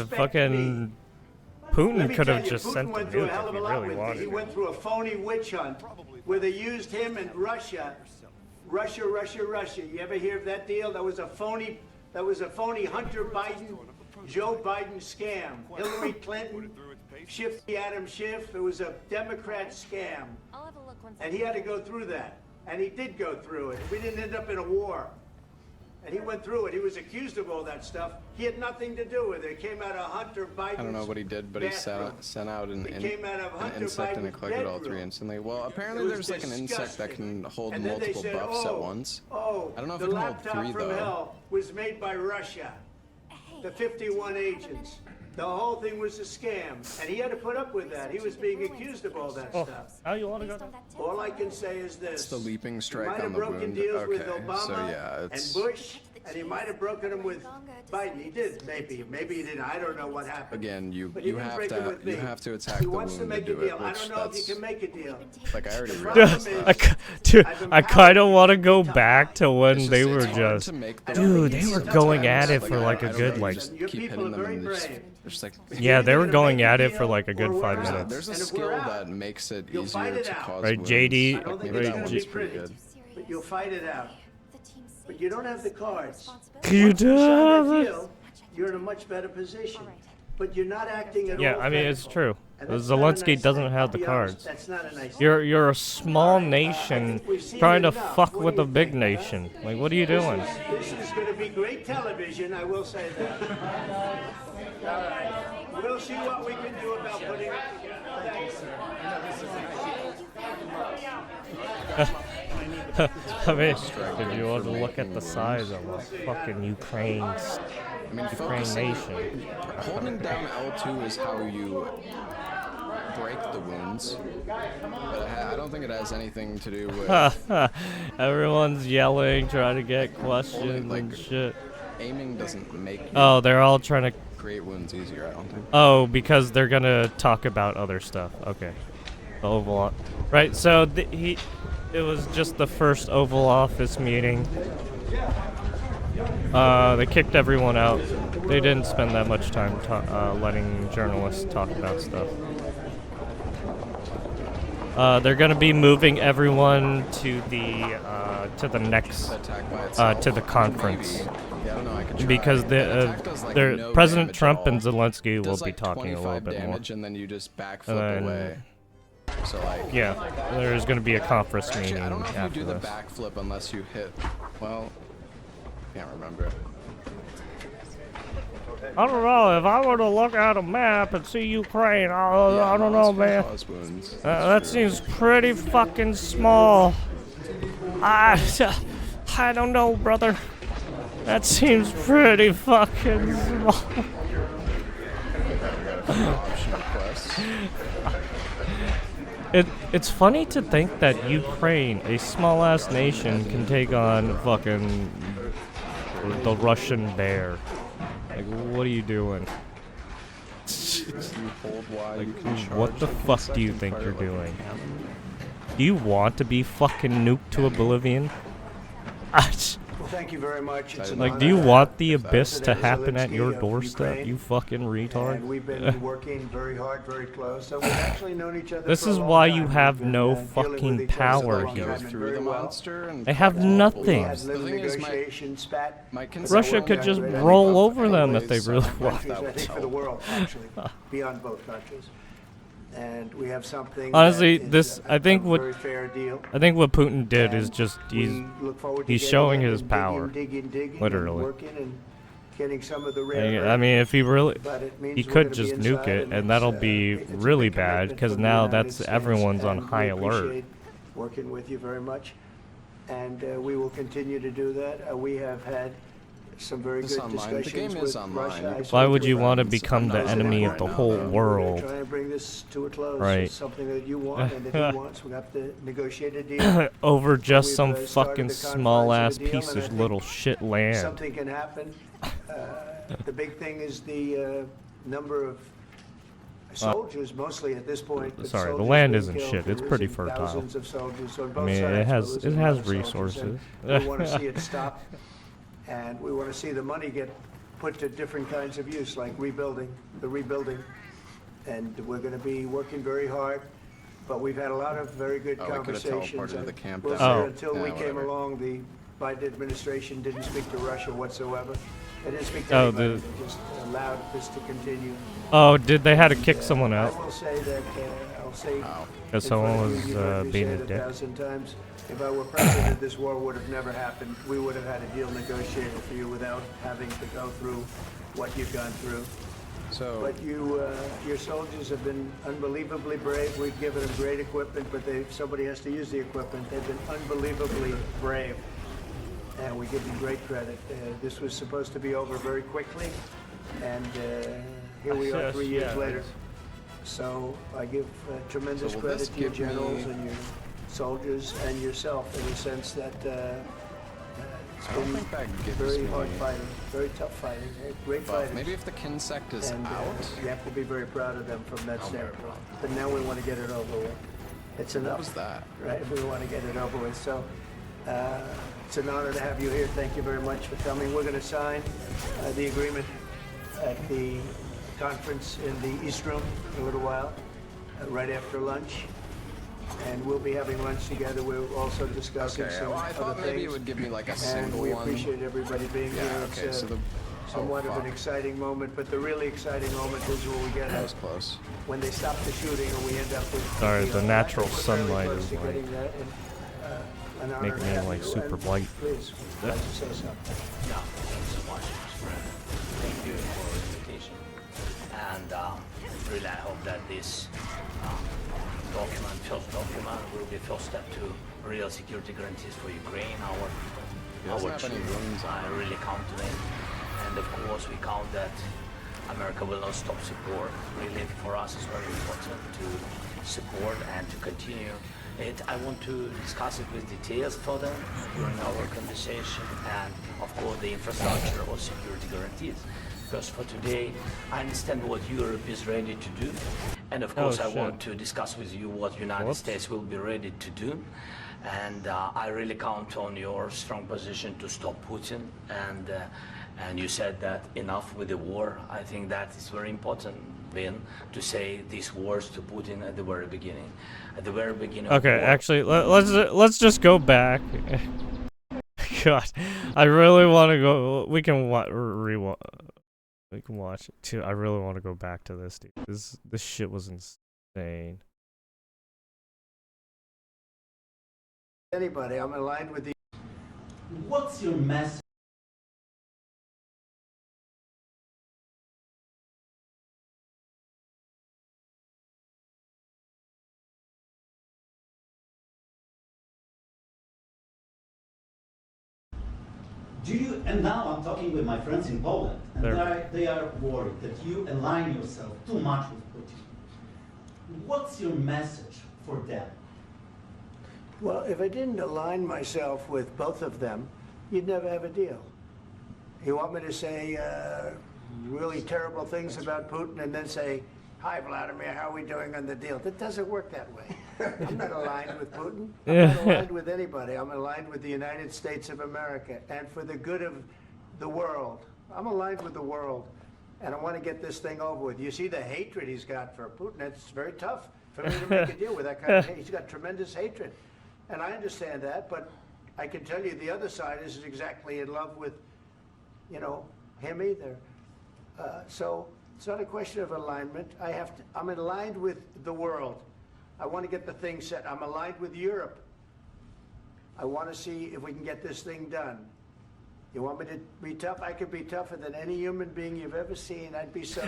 fucking Putin could have just sent the nuke if he really wanted. He went through a phony witch hunt where they used him and Russia. You ever hear of that deal? That was a phony Hunter Biden, Joe Biden scam. Hillary Clinton, Adam Schiff. It was a Democrat scam. And he had to go through that. And he did go through it. We didn't end up in a war. And he went through it. He was accused of all that stuff. He had nothing to do with it. It came out of Hunter Biden's I don't know what he did, but he sent out an insect and it collected all 3 instantly. Well, apparently there's like an insect that can hold multiple buffs at once. I don't know if it can hold 3 though. The laptop from hell was made by Russia. The 51 agents. The whole thing was a scam, and he had to put up with that. He was being accused of all that stuff. How you want to go? All I can say is this: it's the leaping strike on the wound. wound. Deals with Okay, Obama so yeah, it's and Bush, and he might have broken them with Biden. He did, maybe he didn't. I don't know what happened. Again, you have to attack he the wants wound to make do a deal. it. I don't know if you can make a deal. Like I already realized I kind of want to go back to when they were just, dude, they were going at it for like a good like. Keep hitting them in the like, yeah, they were going at it for like a good 5 minutes. There's a skill that makes it easier to cause right, wounds. JD, Like, maybe right, that one's pretty good. But you'll fight it out. But you don't have the cards. You do. You're in a much better position. But you're not acting at all. Yeah, I mean it's true. Zelenskyy doesn't have the cards. That's not a nice You're a small nation trying to fuck with a big nation. Like, what are you doing? This is going to be great television, I will say that. All right. We'll see what we can do about putting it together. I mean, if you want to look at the size of a fucking Ukraine nation. Holding down L2 is how you break the wounds, but I don't think it has anything to do with... Everyone's yelling, trying to get questions and shit. Aiming doesn't make oh, they're all trying to create wounds easier, I don't think. Oh, because they're gonna talk about other stuff. Okay. The Oval right, so it was just the first Oval Office meeting. They kicked everyone out. They didn't spend that much time letting journalists talk about stuff. They're gonna be moving everyone to the next to the conference. Yeah, I don't know, I could try. Because President Trump and Zelenskyy will be like talking a little bit more. And then you just backflip away. So like yeah, there's gonna be a conference meeting. I don't know if after you do the this. backflip unless you hit. Well, can't remember. I don't know. If I were to look at a map and see Ukraine, I don't know, man. That seems pretty fucking small. I don't know, brother. That seems pretty fucking small. It's funny to think that Ukraine, a small-ass nation, can take on fucking the Russian bear. Like, what are you doing? Like, what the fuck do you think you're doing? Do you want to be fucking nuked to oblivion? Well, thank you very much. Like, do you want the abyss to happen at your doorstep, you fucking retard? And we've been working very hard, very close. So we've actually known each other This for a is long why time. you have We've no been dealing with fucking each other power for a long here. time very well. They have nothing. We had little negotiations, spat. Russia could just roll over them if they really want. I think for the world, actually, beyond both countries. And we have something. Honestly, that this is I think a what very fair deal. I think what Putin did is And just we look forward to he's getting showing in his and power, digging, literally. and working and getting some of the rare I mean, if he really, but it means he we're could gonna just be nuke inside, it, and it's, that'll be it's a really big bad, commitment because from the now United that's States, everyone's on and we high alert. appreciate working with you very much, and we will continue to do that. We have had some very good discussions The game with is online. Russia. Why would you want to become the enemy of the whole We're world? trying to bring this to a close. Right. It's something that you want and that he wants. We have to negotiate a deal. Over just some We've, fucking started the small-ass confines of the deal, piece and I of think little shit land. Something can happen. The big thing is the number of soldiers, mostly at this point. but Sorry, the soldiers land being isn't killed. shit. It's We're pretty losing fertile. thousands of soldiers on I both mean, sides. it We're has losing it a lot has of soldiers, resources. and we want to see it stop, and we want to see the money get put to different kinds of use, like rebuilding, and we're going to be working very hard. But we've had a lot of very good conversations. To the camp We'll down. say until we came along, the Biden administration didn't speak to Russia whatsoever. They didn't speak to anybody. They just allowed this to continue. Oh, did they had to kick someone out? I will say that I'll say Because someone was being a said dick. 1,000 times. If I were president, this war would have never happened. We would have had a deal negotiated for you without having to go through what you've gone through. So, But your soldiers have been unbelievably brave. We've given them great equipment, but somebody has to use the equipment. They've been unbelievably brave, and we give them great credit. This was supposed to be over very quickly, and here we are 3 years later. So I give tremendous credit to your generals and your soldiers and yourself in the sense that it's been very hard fighting, very tough fighting, great fighting. maybe if the Kinsect is out, you have to be very proud of them from that standpoint. But now we want to get it over with. It's enough. what was that? Right, we want to get it over with. So it's an honor to have you here. Thank you very much for coming. We're going to sign the agreement at the conference in the East Room in a little while, right after lunch. And we'll be having lunch together. We're also discussing some I other thought maybe things. it would give me like a And single we one. appreciate everybody being here. Okay, It's so somewhat of an exciting moment, but the really exciting moment is when we get that was close. when they stop the shooting and we end up with. Sorry, the natural we're fairly sunlight close is to like getting that, and, an honor making to me have like you. super And white. Please, why don't you say something? No, thanks so much, friend. Thank you for the invitation. And really, I hope that this first document, will be first step to real security guarantees for Ukraine. Our children, I really count on it. And of course, we count that America will not stop support. Really, for us, it's very important to support and to continue it. I want to discuss it with details further during our conversation, and of course the infrastructure or security guarantees. Because for today, I understand what Europe is ready to do, and of course I want to discuss with you what United States will be ready to do. And I really count on your strong position to stop Putin. And you said that enough with the war. I think that is very important, Ben, to say these words to Putin at the very beginning. At the very beginning. Okay, actually, let's just go back. God, I really want to go. We can we can watch it too. I really want to go back to this, dude. This shit was insane. Anybody, I'm aligned with the. What's your message? Do you, and now I'm talking with my friends in Poland, and they are worried that you align yourself too much with Putin. What's your message for them? Well, if I didn't align myself with both of them, you'd never have a deal. You want me to say really terrible things about Putin and then say, "Hi, Vladimir, how are we doing on the deal?" That doesn't work that way. I'm not aligned with Putin. I'm not aligned with anybody. I'm aligned with the United States of America and for the good of the world. I'm aligned with the world, and I want to get this thing over with. You see the hatred he's got for Putin. It's very tough for me to make a deal with that kind of hate. He's got tremendous hatred, and I understand that, but I can tell you the other side isn't exactly in love with, him either. So it's not a question of alignment. I'm aligned with the world. I want to get the thing set. I'm aligned with Europe. I want to see if we can get this thing done. You want me to be tough? I could be tougher than any human being you've ever seen. I'd be so.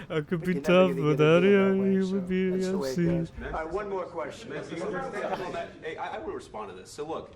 I could be tough with any human being I've seen. All right, one more question. Hey, I want to respond to this. So look,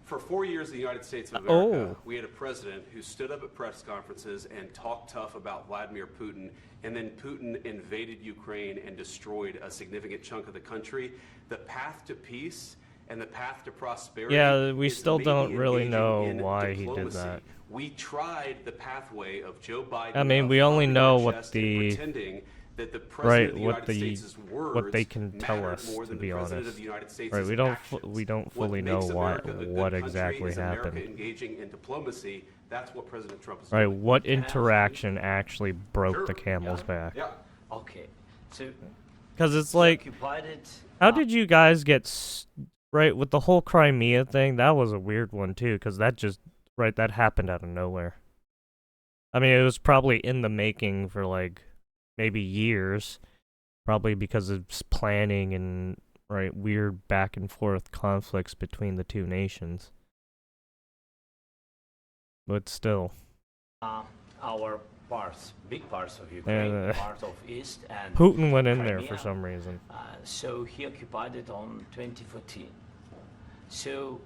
for 4 years in the United States of America, we had a president who stood up at press conferences and talked tough about Vladimir Putin, and then Putin invaded Ukraine and destroyed a significant chunk of the country. The path to peace and the path to prosperity. Yeah, we still don't really know why he did that. We tried the pathway of Joe Biden. I mean, we only know what the pretending that the president of the what United States' words what they can tell us, more to than be the president honest. of the United States' Right, we don't fully know What makes what America a good what country exactly is America happened. engaging in diplomacy That's what President Trump is Right, doing. what interaction actually broke the camel's back? Yeah. Okay, so Because it's he like, occupied it. how did you guys get right with the whole Crimea thing? That was a weird one too, because that just that happened out of nowhere. I mean, it was probably in the making for like maybe years, probably because of planning and weird back and forth conflicts between the two nations. But still, Our big parts of Ukraine, part of East and Putin went in Crimea, there for some reason. So he occupied it on 2014. So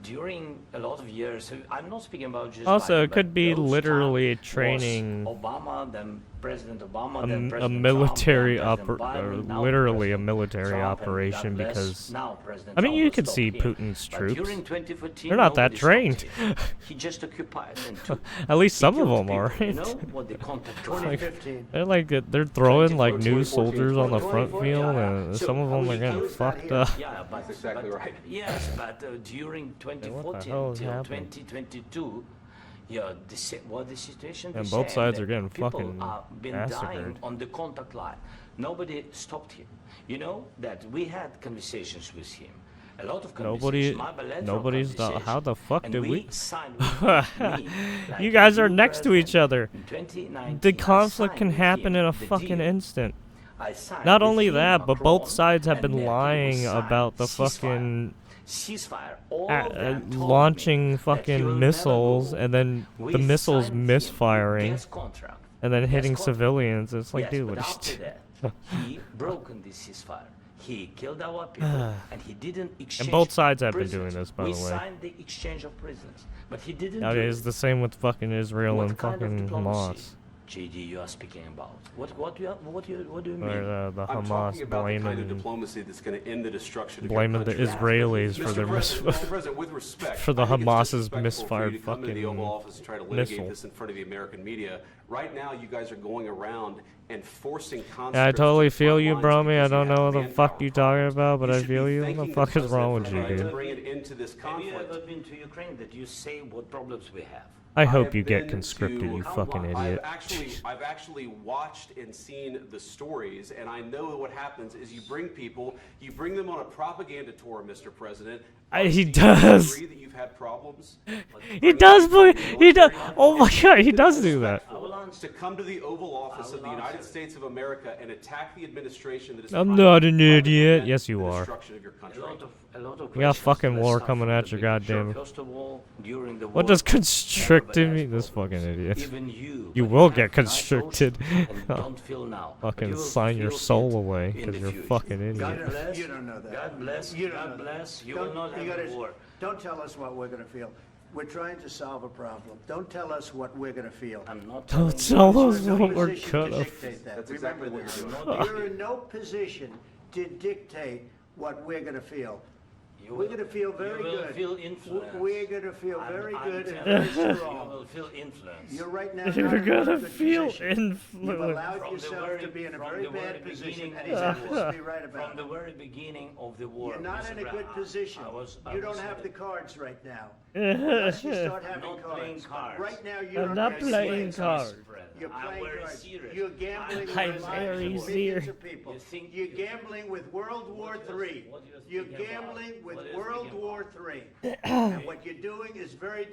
during a lot of years, so I'm not speaking about just Also, Biden, it could be those literally time training was Obama, then President Obama, then a President military Trump, then President Biden, now literally a President military Trump, and operation God bless, because now President I mean Trump you will could stop see him. Putin's But troops. during 2014, They're not that nobody stopped trained. him. He just occupied and took. At least he some of killed them are. people. You know what the contact Like, 2015. they're throwing like new 2014, soldiers on the front 2014, field, yeah. and So some of them how are he getting kills fucked up. Yeah, but, That's exactly right. Yes, but during what the 2014 hell is till happening? 2022, yeah, what the situation And is both saying sides that are getting people fucking are been massacred. dying on the contact line. Nobody stopped him. You know that we had conversations with him. A lot of conversations. Nobody's how the fuck and did we we? signed with me, like You guys are new next to each president. other. In 2019, The I conflict signed can with happen him in a the fucking deal. instant. I signed Not with only him, that, but both Macron, sides have and been Merkel. We lying signed about the ceasefire. fucking Ceasefire. All of them told me launching that fucking you'll missiles never go. and then We the missiles signed him misfiring gas contract. and then Gas hitting contract. civilians. It's like, Yes, dude, but what after is that, he broken this ceasefire. He killed our people, and he didn't exchange. both sides have been prisoners. doing this, by we the way. signed the exchange of prisoners, but he didn't. Now, do it's it. the same with fucking Israel What and kind of fucking diplomacy, Hamas. JD, you are speaking about? What do you mean? Or the I'm Hamas talking about the kind of blaming diplomacy that's going to end the destruction of blaming your the country. Israelis for Mr. their Mr. President, with respect, for the I think it's Hamas's disrespectful for you misfired to come into the fucking Oval Office and try to litigate missile. this in front of the American media. Right now, you guys are going around and forcing conscripts. Yeah, I totally to the feel front you, lines Bromy. I because don't you know have what the fuck manpower you talking problems. about, but I should feel be you. What thanking the fuck is president wrong for with you, trying to dude? bring an end to this Have conflict. you ever been to Ukraine that you say what problems we have? I have hope you get been conscripted, to- you fucking idiot. I've actually watched and seen the stories, and I know what happens is you bring people, you bring them on a propaganda tour, Mr. President. He Do you does. agree that you've had problems? He does, he does. Oh my god, he does do that. To come to the Oval Office of the United States of America and attack the administration that is I'm trying not to an prevent idiot. the Yes, you are. destruction of your country. A lot of You got questions. fucking Let's war start coming from at the you, beginning. goddamn. First of all, during the What war, does constricted everybody mean? has This fucking problems. idiot. Even you. You but will have get nice constricted. ocean and don't feel now. But Fucking you will sign your feel soul it away in because the you're a future. fucking God idiot. bless. You don't know that. God bless. You don't God know that. bless. You will not you have gotta- a war. Don't tell us what we're going to feel. We're trying to solve a problem. Don't tell us what we're going to feel. I'm not Don't telling tell you. us You're in no what we're position gonna. to dictate that. That's Remember exactly what this. you're doing. You're in no position to dictate what we're going to feel. You We're will- going to feel very you will good. feel influence. We're going to feel I'm- very I'm good and telling very you, strong. You will feel influence. You're right now. You're not in a gonna good feel position. You've influence. allowed From the yourself very- to be in a from very the very bad position, beginning and of he's the happens war. to be right about From the it. very beginning of the war. You're not Mr. in a Brown, good position. I You don't was have the saying- cards right now. Unless you start I'm having not playing cards. cards. Right now, you I'm don't not have playing cards. cards. You're I'm playing very cards. serious. You're gambling I'm with very lives of millions serious. of people. You think- You're gambling with World War III. what you're You're speaking about? gambling with What you're World speaking War III. And what you're doing is very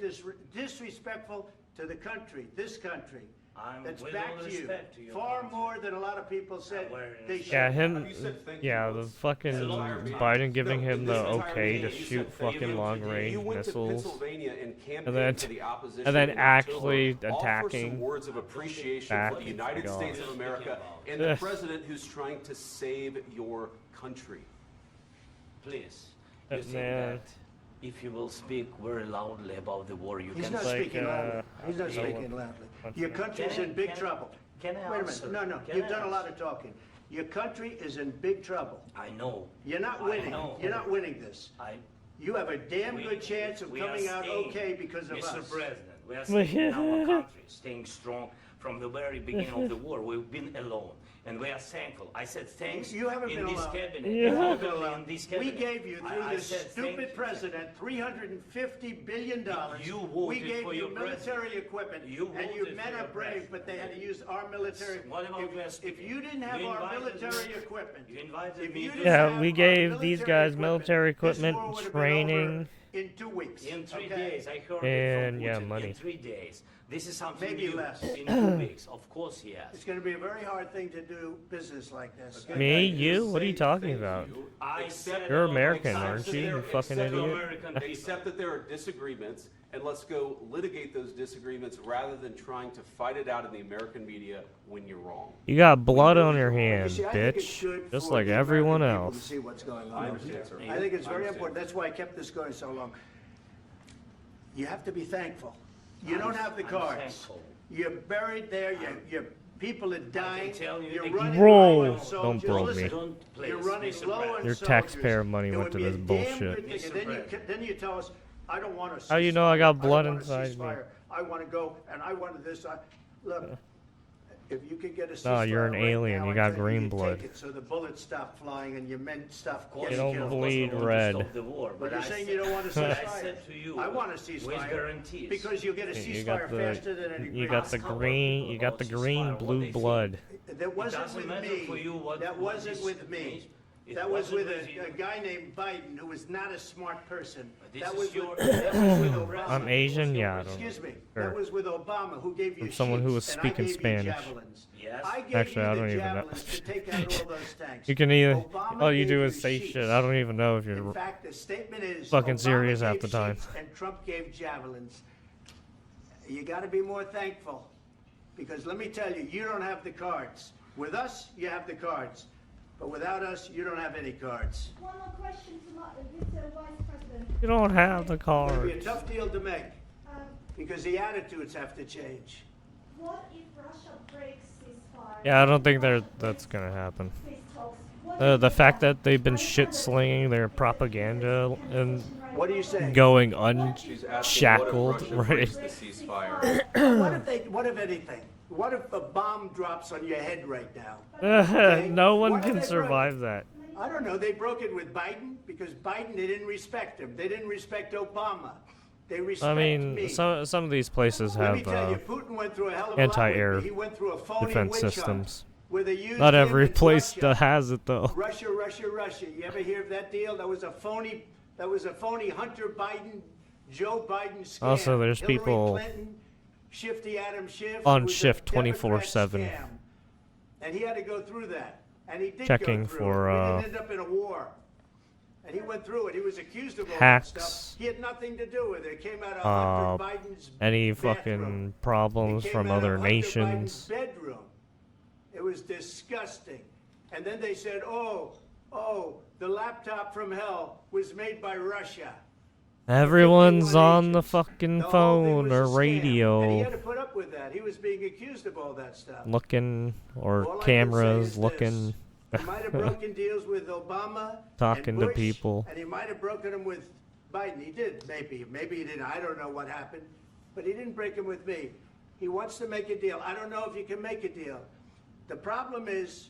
disrespectful to the country, this country. I'm That's with back all to you. respect to your Far country. more than a lot of people said very they should. Yeah, him. Have you said thank you Yeah, the once? fucking This entire meeting? Biden giving No, him this the entire okay meeting, to you said shoot thank fucking you. long You range went to missiles. Pennsylvania and campaigned then- for the opposition and then in actually October. Offer attacking some words of appreciation back. for the United God. States of America and the president who's trying to save your country. Please, you think Man. that if you will speak very loudly about the war, you He's can not like, speaking loudly. He's not I don't know speaking what- loudly. what's Your that? country's Can I- in big can I- trouble. can I Wait a answer? minute. No, Can you've I done a lot answer? of talking. Your country is in big trouble. I know. You're not I winning. know. You're not winning this. You have a damn We- good chance of we are coming out staying, okay because of Mr. us. President, we are staying in our country, staying strong from the very beginning of the war. We've been alone, and we are thankful. I said thanks You haven't in been this alone. cabinet. You haven't Not been only alone. in this We cabinet. gave you, through I this said stupid thank you. president, $350 billion. You We voted gave for you your military president. equipment, You and you voted men for are your brave, president. but they had to use our military. What about West? If you didn't have You our invited military me. equipment, You invited if me you to- didn't Yeah, have we our gave these guys military this war equipment, would have been over training. in 2 weeks. In 3 okay? days, I heard And, it from yeah, Putin. money. In 3 days. This is something Maybe new. less. In 2 weeks, of course, yes. It's going to be a very hard thing to do business like this. Me? You? What are you talking about? I said You're a lot of American, times aren't that you? they're You fucking accepting idiot. American people. Accept that there are disagreements, and let's go litigate those disagreements rather than trying to fight it out in the American media when you're wrong. You got blood on your You hand, see, I think it's bitch. good Just for like the everyone American people to else. see what's going on. I understand, sir. I think it's I very understand. important. That's why I kept this going so long. You have to be thankful. You don't have the I'm cards. thankful. You're buried there. Your people are dying. tell you, You're they- running Bro, low on don't soldiers. bro Listen, me. Don't please, You're running Mr. low on President. Your soldiers. taxpayer money It went would to be a this damn bullshit. good thing. And then you tell us, I don't want to. How you know I got blood inside me? I want to go, and I wanted this. Look, if you could get a ceasefire No, you're an right alien. now, You I got tell green you blood. take it so the bullets stop flying and your men stop Of course, getting don't killed. of course, bleed we want to red. stop the war, But you're I saying said- you don't want a but I ceasefire. said to you, I want a with ceasefire guarantees. because you'll get a You ceasefire got faster than any the you got the green you got the green blue blood. That wasn't doesn't with matter for you me. what- That what wasn't this with me. means. It That was wasn't with with you. a guy named Biden who was not a smart person. This That is was your- with Obama. I'm Asian, yeah. I don't Excuse me. Sure. That was with Obama, who gave you From someone who was sheets, and I speaking gave you Spanish. javelins. Yes. I gave Actually, you I the don't even know. javelins to take out all those tanks. You can either Obama all you gave do is you say sheets. shit. I don't even know if In you're fact, the statement is fucking Obama serious half gave the time. sheets and Trump gave javelins. You got to be more thankful, because let me tell you, you don't have the cards. With us, you have the cards, but without us, you don't have any cards. One more question to Mr. Vice President. you don't have the It'll be a cards. tough deal to make, Um, because the attitudes have to change. what if Russia breaks ceasefire? Yeah, I don't think that's gonna happen. Peace talks? What The if fact that they've been shit slinging their propaganda and What are you saying? going She's asking unshackled, what if Russia right? breaks the ceasefire? What if anything? What if a bomb drops on your head right now? No one What if can they broke survive that. I don't know. They broke it with Biden because Biden, they didn't respect him. They didn't respect Obama. They respect I mean, me. some of these places Let me have tell you, Putin went through a hell of a lot anti-air with me. He went through a phony defense witch hunt systems. where they used Not him every in place Russia. has it though. Russia. You ever hear of that deal? That was a phony Hunter Biden, Joe Biden scam. Also, there's Hillary people Clinton, Shifty Adam Schiff, on was a shift Democrat 24/7. scam. And he had to go through that. And he did Checking go through for, it. We didn't end up in a war. And he went through it. He was accused of all Hacks. that stuff. He had nothing to do with it. It came out of Hunter Biden's Any bathroom. fucking problems It came from out of other Hunter nations. Biden's bedroom. It was disgusting. And then they said, oh, the laptop from hell was made by Russia. Everyone's 51 on the agents. fucking The whole thing phone was a or scam. And he radio had to put up with that. He was being accused of all that stuff. looking, or All I can say cameras is looking. this. He might have broken deals with Obama, Talking and to Bush, people. and he might have broken them with Biden. He did, maybe he didn't. I don't know what happened, but he didn't break them with me. He wants to make a deal. I don't know if you can make a deal. The problem is,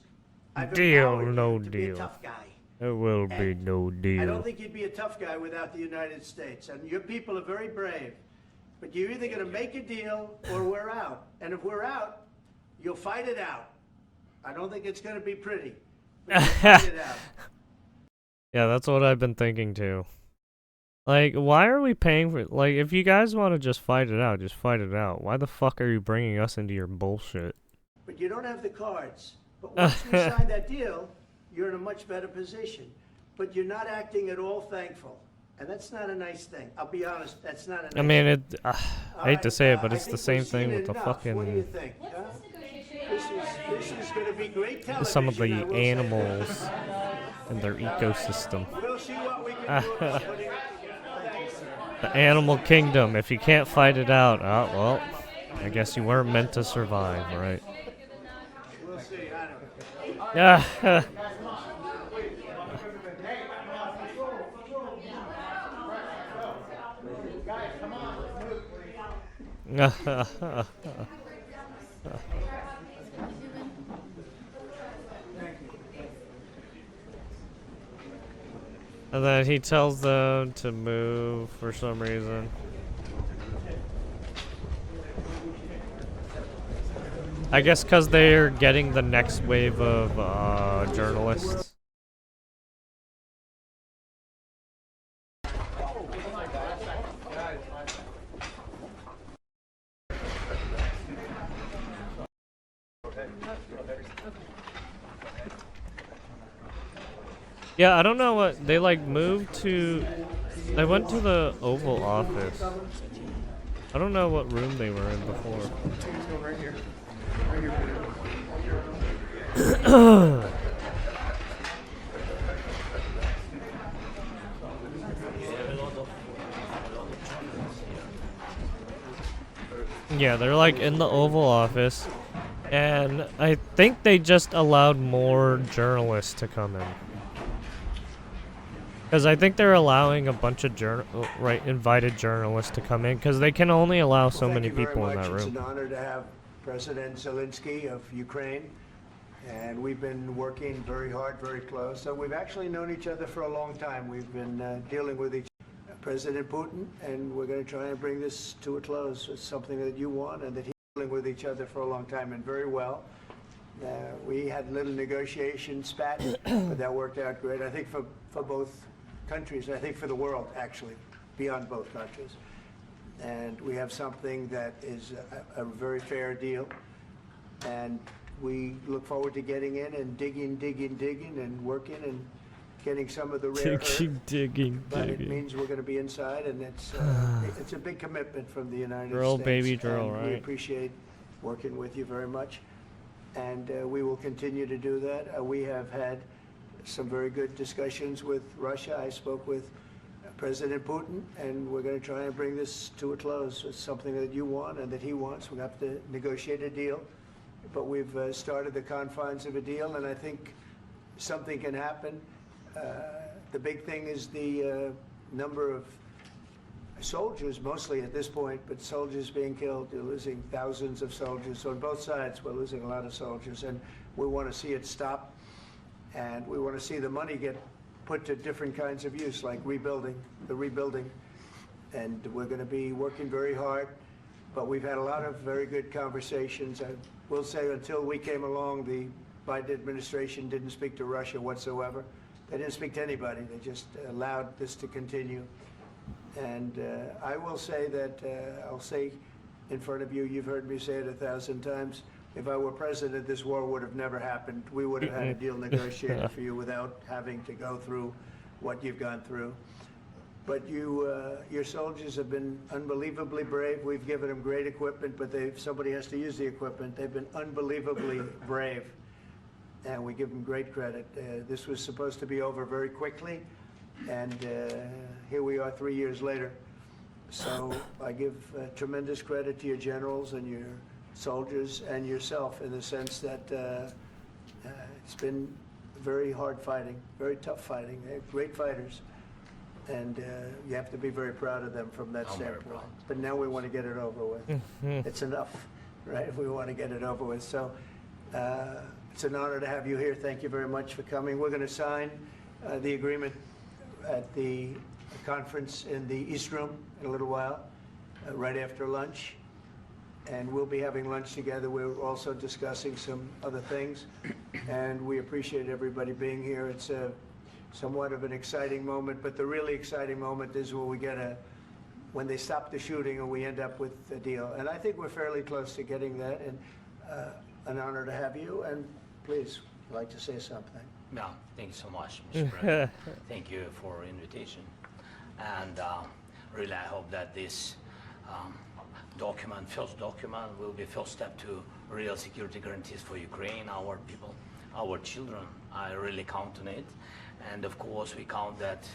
I've Deal, empowered no you to be a deal. tough guy. It will be And no I don't deal. think you'd be a tough guy without the United States. And your people are very brave. But you're either going to make a deal or we're out. And if we're out, you'll fight it out. I don't think it's going to be pretty. But you'll fight it out. Yeah, that's what I've been thinking too. Like, why are we paying for? Like, if you guys want to just fight it out, just fight it out. Why the fuck are you bringing us into your bullshit? But you don't have the cards. But once we sign that deal, you're in a much better position. But you're not acting at all thankful. And that's not a nice thing. I'll be honest, that's not a nice I mean, thing. I hate to say it, but I it's the think same we've thing seen with the enough. What do you fucking think? Huh? This is going to be great television. some of the I will say that. animals and their ecosystem. We'll see what we can do about putting it together. Thank you, sir. The animal kingdom. If you can't fight it out, well, I guess you weren't meant to survive, right? We'll see. I don't know. Yeah. And then he tells them to move for some reason. I guess because they're getting the next wave of journalists. Yeah, I don't know what they like moved to. They went to the Oval Office. I don't know what room they were in before. Right here. Yeah, they're like in the Oval Office, and I think they just allowed more journalists to come in. Because I think they're allowing a bunch of invited journalists to come in, because they can only allow so many people in that room. It's an honor to have President Zelenskyy of Ukraine, and we've been working very hard, very close. So we've actually known each other for a long time. We've been dealing with President Putin, and we're going to try and bring this to a close. It's something that you want, and that he's dealing with each other for a long time, and very well. We had a little negotiation spat, but that worked out great. I think for both countries, I think for the world, actually, beyond both countries. And we have something that is a very fair deal. And we look forward to getting in and digging and working and getting some of the rare earth. Digging. But it means we're going to be inside, and it's a big commitment from the United States. Girl, baby, drill, and right? We appreciate working with you very much. And we will continue to do that. We have had some very good discussions with Russia. I spoke with President Putin, and we're going to try and bring this to a close. It's something that you want and that he wants. We have to negotiate a deal, but we've started the confines of a deal, and I think something can happen. The big thing is the number of soldiers, mostly at this point, but soldiers being killed. You're losing thousands of soldiers. So on both sides, we're losing a lot of soldiers, and we want to see it stop. And we want to see the money get put to different kinds of use, like rebuilding. And we're going to be working very hard. But we've had a lot of very good conversations. I will say until we came along, the Biden administration didn't speak to Russia whatsoever. They didn't speak to anybody. They just allowed this to continue. And I will say that, I'll say in front of you, you've heard me say it 1,000 times, if I were president, this war would have never happened. We would have had a deal negotiated for you without having to go through what you've gone through. But your soldiers have been unbelievably brave. We've given them great equipment, but somebody has to use the equipment. They've been unbelievably brave, and we give them great credit. This was supposed to be over very quickly, and here we are 3 years later. So I give tremendous credit to your generals and your soldiers and yourself in the sense that it's been very hard fighting, very tough fighting. They're great fighters, and you have to be very proud of them from that standpoint. But now we want to get it over with. It's enough, right? We want to get it over with. So it's an honor to have you here. Thank you very much for coming. We're going to sign the agreement at the conference in the East Room in a little while, right after lunch. And we'll be having lunch together. We're also discussing some other things, and we appreciate everybody being here. It's somewhat of an exciting moment, but the really exciting moment is when they stop the shooting and we end up with a deal. And I think we're fairly close to getting that, and an honor to have you. And please, I'd like to say something. No, thank you so much, Mr. President. Thank you for invitation. And really, I hope that this first document will be first step to real security guarantees for Ukraine, our people, our children. I really count on it. And of course, we count that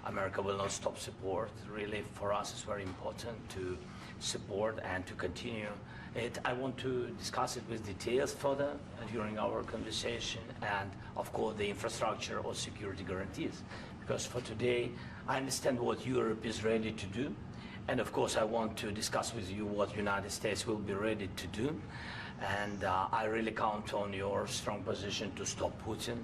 America will not stop support. Really, for us, it's very important to support and to continue it. I want to discuss it with details further during our conversation, and of course, the infrastructure or security guarantees. Because for today, I understand what Europe is ready to do. And of course, I want to discuss with you what the United States will be ready to do. And I really count on your strong position to stop Putin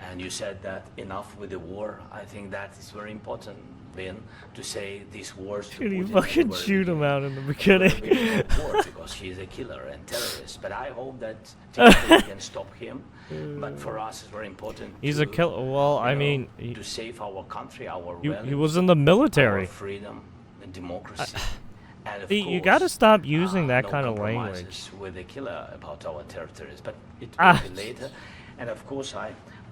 And you said that enough with the war. I think that is very important, Ben, to say these wars. Dude, you fucking shoot him out in the beginning. War because he's a killer and terrorist. But I hope that we can stop him. But for us, it's very important. He's a killer. Well, I mean, to save our country, our he was in the military. Our freedom and democracy. And of You course, gotta stop using that no kind of compromises language. with the killer about our territories, but it will be later. And of course,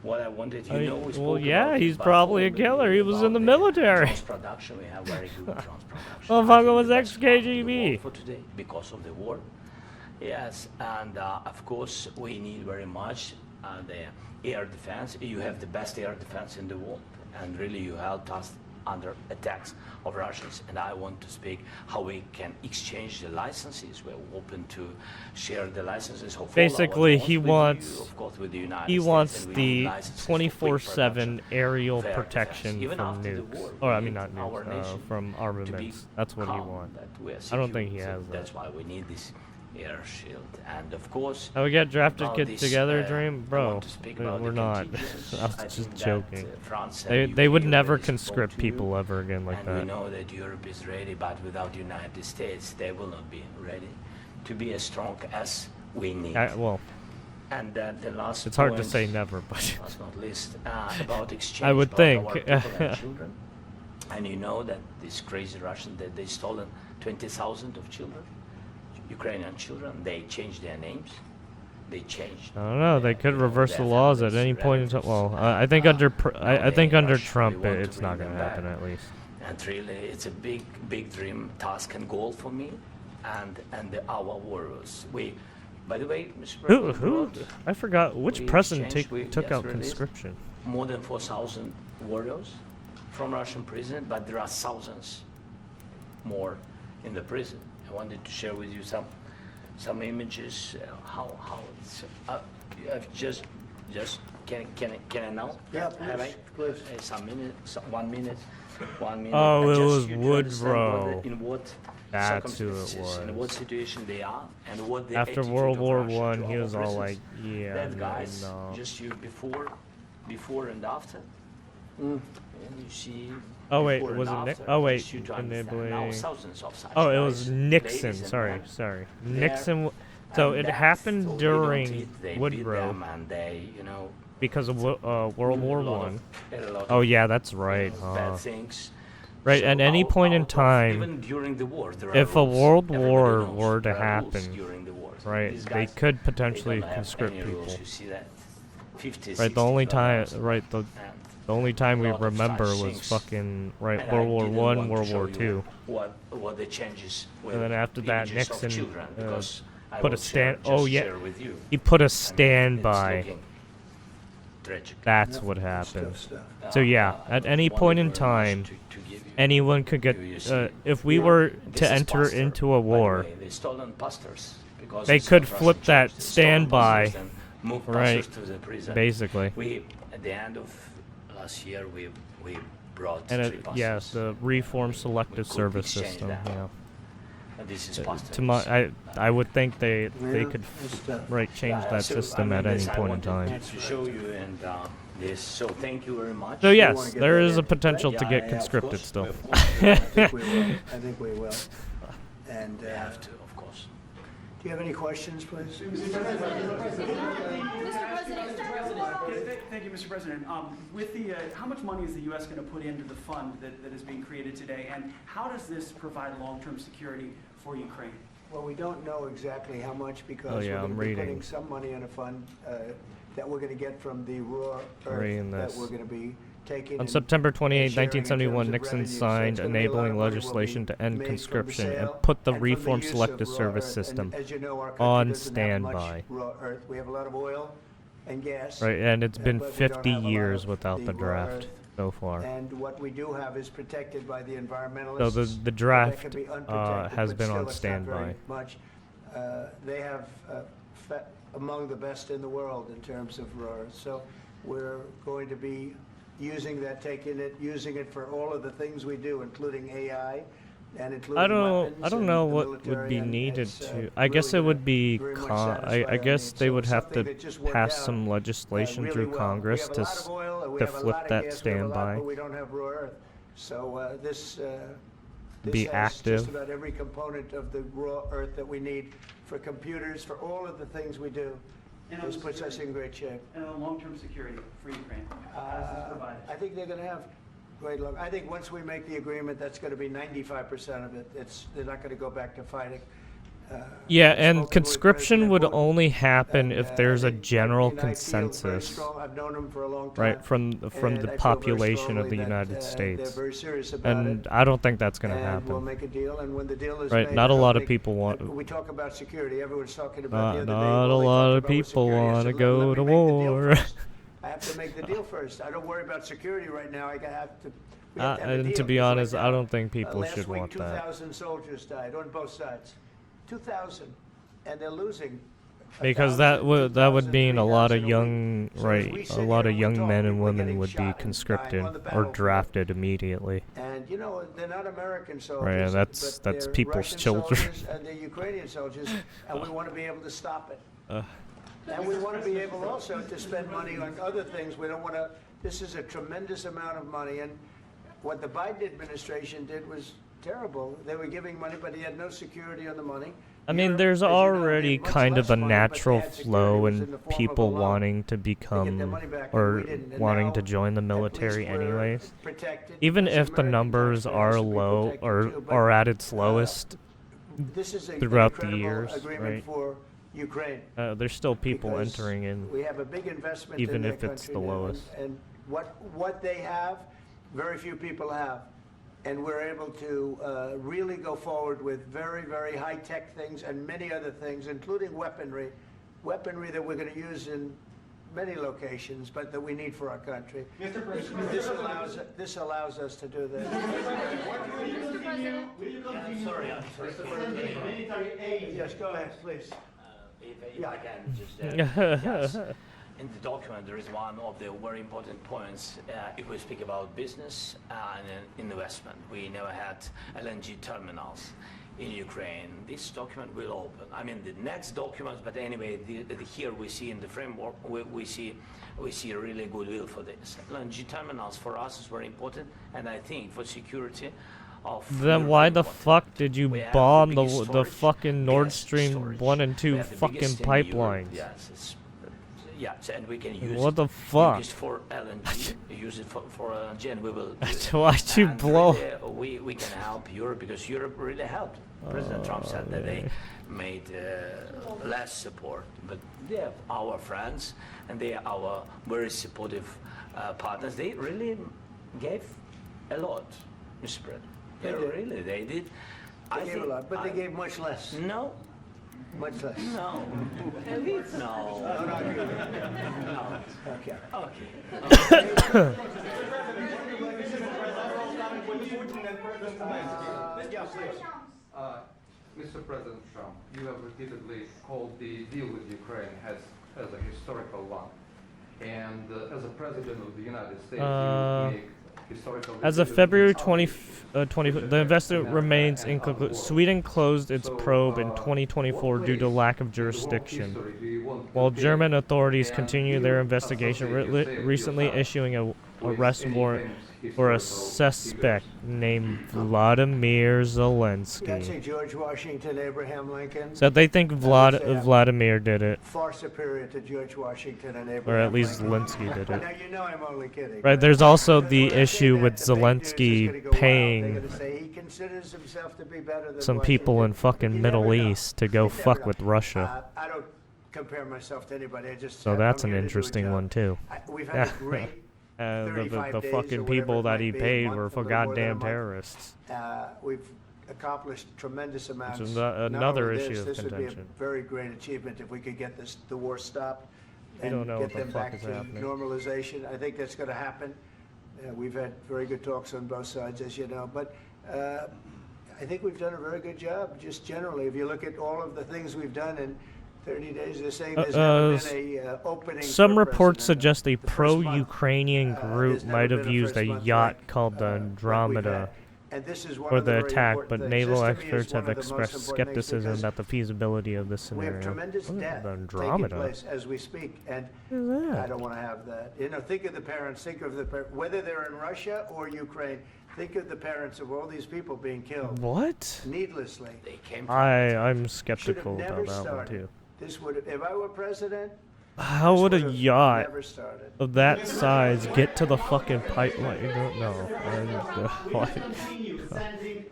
what I wanted, you know, we well, spoke yeah, about he's it probably a before, killer. He was about in the military. Trans-production, we have very good trans-production. Motherfucker was I think the best part of the ex-KGB. world for today because of the war. Yes, and of course, we need very much the air defense. You have the best air defense in the world, and really you helped us under attacks of Russians. And I want to speak how we can exchange the licenses. We're open to share the licenses. Basically, he wants he wants the 24/7 aerial protection from nukes. Or I mean, not nukes, from armaments. That's what he wants. I don't think he has that. That's why we need this air shield. And of course, How we get drafted this, together, Dream? I Bro, want to speak about we're the not. contingents. I was I just think that, joking. France and They would UK never already conscript spoke to you, people ever again like and that. we know that Europe is ready, but without the United States, they will not be ready to be as strong as we need. Well, And the last it's hard to point, say never, but last not least, about exchange. I would about think. our people and children. And you know that these crazy Russians, that they stolen 20,000 of children, Ukrainian children. They changed their names. They changed. I don't know. They could reverse the their laws at families, any point in time. relatives. Well, I think under I think under Russia, we Trump, want to it's not bring going to them happen back. at least. And really, it's a big dream, task, and goal for me, and our warriors. By the way, Mr. President, Who? I forgot which we president exchanged- we took just out released conscription. more than 4,000 warriors from Russian prison, but there are thousands more in the prison. I wanted to share with you some images. How it's. I've just can I now? Yeah, Have I? please. Some minute, 1 minute, 1 minute. Oh, And it just was you to understand Woodrow. in what That's who it circumstances, in what was. situation they are, and what the After attitude World of War Russia One, to he our was all prisoners. like, "Yeah, That guys, no." just you before and after. And you see. Oh wait, before was it and Nick? after, Oh wait, just you to understand. Now enabling. thousands of such Oh, it guys, was Nixon. ladies and Sorry, men, sorry. there, Nixon. So and it that's happened so they don't during eat, they beat Woodrow them and they, because of World War a lot One. of- a lot Oh of, yeah, that's right. bad things. Right, So at any point in out of- time, even during the war, there are if a rules. world Everybody war knows were to there are rules happen, during the war. right, These they guys, could they potentially don't have conscript any rules. people. You see that? 50, Right, the only 60 time, fellows. right, the And only time we lot of such remember was things. fucking right And World I War didn't One, want to World show War you Two. What the changes with And then after that, images of Nixon children, because I put will a stand. share- Oh just yeah, share with you. he put a It's standby. looking tragic. That's what happened. Stuff. So yeah, at any point in time, anyone could get. If we were to enter into a war, They stolen pastors because they it's could not flip Russian that church. They stole standby, pastors and moved right, pastors to the prison. basically. We at the end of last year we brought And 3 pastors. yeah, the reform selective could service exchange system. that. Yeah. And this is pastors. To my, I would think they Yeah, could it's tough. right change that So, system I at mean, any this I point in wanted time. to show you and this. So thank you very much. So wanna yes, get there that is a in? potential to Yeah, get of conscripted course, still. of course. I think we will. I think we will. And We have to, of course. do you have any questions, please? Thank you, Mr. President. With the, how much money is the U.S. going to put into the fund that is being created today, and how does this provide long-term security for Ukraine? Well, we don't know exactly how much because Oh, yeah, we're I'm going to be reading. putting some money in a fund that we're going to get from the raw Reading earth that this. we're going to be taking. On and September 28, sharing in terms 1971, of Nixon revenue. So signed it's gonna be a lot enabling of money will be legislation to end made from the conscription and sale put the and from the Reform use of Selective raw Service earth. system And as you know, our country on doesn't have much standby. raw earth. We have a lot of oil and gas. Right, and it's been but we don't 50 have a lot years of without the raw draft earth. so far. And what we do have is protected by the environmentalists. So the That draft can be unprotected, has but been still on it's not standby. very much. They have among the best in the world in terms of raw earth. So we're going to be using that, taking it, using it for all of the things we do, including AI, and including I don't weapons and know the what military, would be and needed it's, to. I guess really it would gonna be. very much I satisfy our guess needs. they So would have something to that just worked pass out, some legislation really through well. Congress we to have a lot of oil, and we to have a flip lot of that gas, we have a lot, standby. but we don't have raw earth. So this Be has active. just about every component of the raw earth that we need for computers, for all of the things we do. And This on puts us security- in great shape. And on long-term security for Ukraine, how does this provide? I think they're going to have great luck. I think once we make the agreement, that's going to be 95% of it. They're not going to go back to fighting. Yeah, I've and spoken with conscription President would Putin, only happen and, if there's a I think general United feel very consensus, strong. I've known them for a long time, right, from and the I feel very population of strongly the that, United they're States. very serious about And it. I don't think that's going to And we'll happen. make a deal, and when the deal is Right, made, not I a don't lot of think- people want. We talk about security. Everyone's talking about the other day. Not a all they lot talked of about was people security. I want to said, go let to me make the deal war. first. I have to make the deal first. I don't worry about security right now. We have to have a And deal, to be just like honest, now. I don't think people Last should week, want that. 2,000 soldiers died on both sides. 2,000, and they're losing. Because 1,000, that would 2,000, mean a lot of 3,000 a week. young, So as right, we a sit lot here of and we young talk, men and people are women getting would shot be and dying conscripted on the or battlefield. drafted immediately. And you know, they're not American soldiers. Right, and but that's they're people's Russian children. soldiers and they're Ukrainian soldiers, and we want to be able to stop it. And we want to be able also to spend money on other things. We don't want to. This is a tremendous amount of money, and what the Biden administration did was terrible. They were giving money, but he had no security on the money. I mean, Europe, there's as you know, already had much kind of less a money, but they natural had security. flow It was in in the form of a people loan. wanting to They get their become money back, and or we didn't. And wanting now, to join the at military least we're anyways. protected Even because if the American numbers taxpayers are will be low protected or too, but, are at its lowest, this is an throughout the incredible years, agreement right? for Ukraine. there's still people Because entering in. We have a big investment even in their if it's country the now, lowest. And what they have, very few people have. And we're able to really go forward with very, very high-tech things and many other things, including weaponry that we're going to use in many locations, but that we need for our country. Mr. President, This allows us to do this. Sorry. Military aid. Yes, go ahead, please. If I can just, yes. In the document, there is one of the very important points. If we speak about business and investment, we never had LNG terminals in Ukraine. This document will open. I mean, the next documents, but anyway, here we see in the framework, we see a really goodwill for this. LNG terminals for us is very important, and I think for security of. Then why the important. fuck did you We have bomb biggest the storage, fucking Nord gas Stream storage. 1 and 2 We have the fucking biggest in Europe. pipelines? Yes, yes, and we can use What it. the fuck? Use it for LNG. Use it for LNG, and we will. Why'd you And blow? really, we can help Europe because Europe really helped. President Trump said that they made less support, but they are our friends and they are our very supportive partners. They really gave a lot, Mr. President. They did. They gave a lot, but they gave much less. No, Much less. no, no. No. Okay. Okay. Mr. President Trump, you have repeatedly called the deal with Ukraine as a historical one. And as a president of the United States, you make historical As of decisions February on 20, how 20, the investment remains inconclusive. Sweden closed its probe in 2024 due to lack of jurisdiction, while German authorities continue their investigation, recently issuing a arrest warrant for a suspect named Vladimir That's Zelensky. a George Washington, Abraham Lincoln. So they think Vladimir did it, Far superior to George Washington and Abraham or at least Lincoln. Zelensky did it. Now, you know I'm only kidding. Right, there's also the When I say issue that, with the fake news is Zelensky gonna go wild. They're paying gonna say he considers himself to be better than some people in Washington. fucking You Middle never know. East to go You never fuck know. with Russia. I don't compare myself to anybody. I just. So I'm that's an here to do a interesting job. one too. We've had a great. The 35 days or fucking whatever people it that might he be, a paid month, were a for little more than a goddamn month. terrorists. We've accomplished tremendous amounts. is Not another only issue this, of this would be contention. a very great achievement if we could get the war stopped We and don't know get what the them fuck back is to happening. normalization. I think that's going to happen. We've had very good talks on both sides, as you know, but I think we've done a very good job. Just generally, if you look at all of the things we've done in 30 days, they're saying there's never been a opening. Some for a reports president. suggest a The first month, pro-Ukrainian group there's never might been have a used a first month yacht like, called the like we've Andromeda had. And this is one or of the the very attack, important but things. naval This, to me, is experts one have of the most expressed important things skepticism because about the feasibility of this we scenario. have tremendous Look at death the taking Andromeda. place as we speak, and Look at that. I don't want to have that. You know, think of the parents. Think of the whether they're in Russia or Ukraine. Think of the parents of all these people being killed What? needlessly. They came I'm Should have skeptical never about that one started. too. This would, if I were president, How this would a would have yacht never started. of that size get to the fucking pipeline? You don't know.